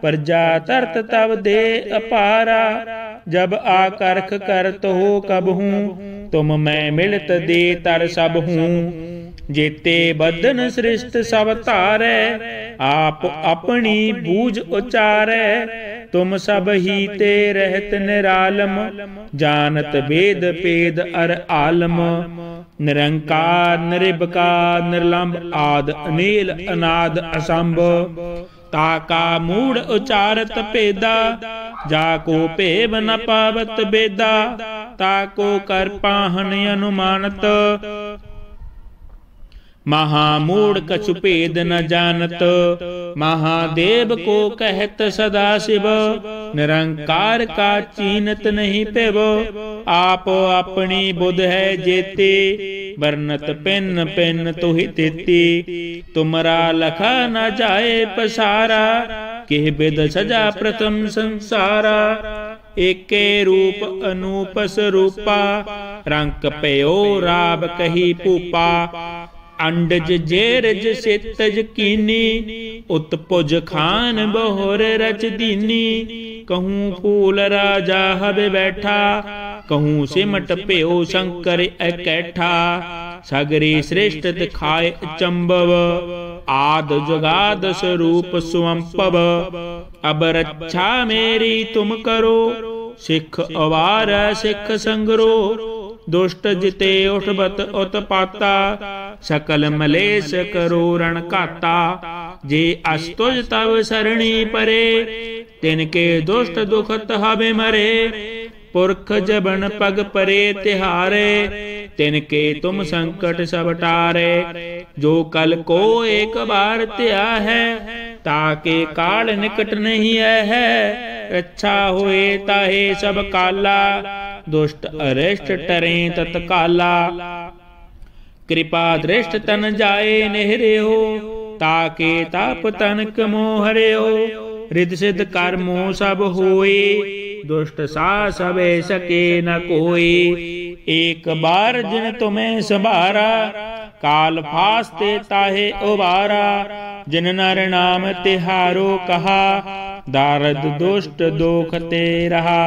प्रजा तरत तब दे अपारा। जब आकर्ख करत हो कब हूँ, तुम मैं मिलत दे तर सब हूँ। जेते बदन सृष्ट सब तारे, आप अपनी बूझ उचारे। तुम सब ही ते रहत निरालम, जानत वेद पेद अर आलम। निरंकार निरिबकार निर्लंब, आद अनील अनाद असंभ। ताका मूढ़ उचारत पेदा, जाको पेव न पावत बेदा। ताको कर पाहन अनुमानत, महामूढ़ कछु भेद न जानत। महादेव को कहत सदा शिव, निरंकार का चीनत नहीं पेव। आप अपनी बुध है जेते, बरनत पिन पिन तुहि तेती। तुमरा लखा न जाए पसारा, किह बिद सजा प्रथम संसारा। एके रूप अनूप स्वरूपा, रंक पयो राब कही पूपा। अंडज जेरज सेतज कीनी, उत्पुज खान बहुर रच दीनी। कहूँ फूल राजा हब बैठा, कहूँ सिमट प्यो शंकर एकैठा। सगरी श्रेष्ठ दिखाए चंबव, आद जुगाद स्वरूप स्वंपव। अब रक्षा मेरी तुम करो, सिख अवार सिख संगरो। दुष्ट जिते उठबत उत्पाता, सकल मलेश करो रण काता। जे अस्तुज तव सरणी परे, तिनके दुष्ट दुखत हबे मरे। पुरख जबन पग परे तिहारे, तिनके तुम संकट सब टारे। जो कल को एक बार त्या है, ताके काल निकट नहीं है। रक्षा होए ताहे सब काला, दुष्ट अरिष्ट टरें तत्काला। कृपा दृष्ट तन जाए नेहरे हो, ताके ताप तनक मोहरे हो। रिद्धि सिद्ध कर्मो सब होए, दुष्ट सा सबे सके न कोई। एक बार जिन तुम्हें संभारा, काल फास्ते ताहे उबारा। जिन नर नाम तिहारो कहा, दारद दुष्ट दोख ते रहा।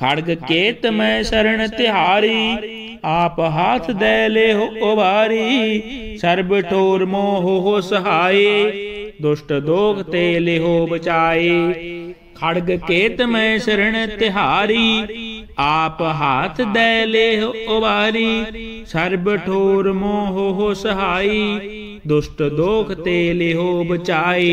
खड़ग केत मैं शरण तिहारी, आप हाथ दे ले हो उबारी। सर्ब ठोर मोह हो सहाय, दुष्ट दोख ते ले हो बचाए। खड़ग केत मैं शरण तिहारी, आप हाथ दे ले हो उबारी। सर्ब ठोर मोह हो सहाई, दुष्ट दोख ते ले हो बचाए।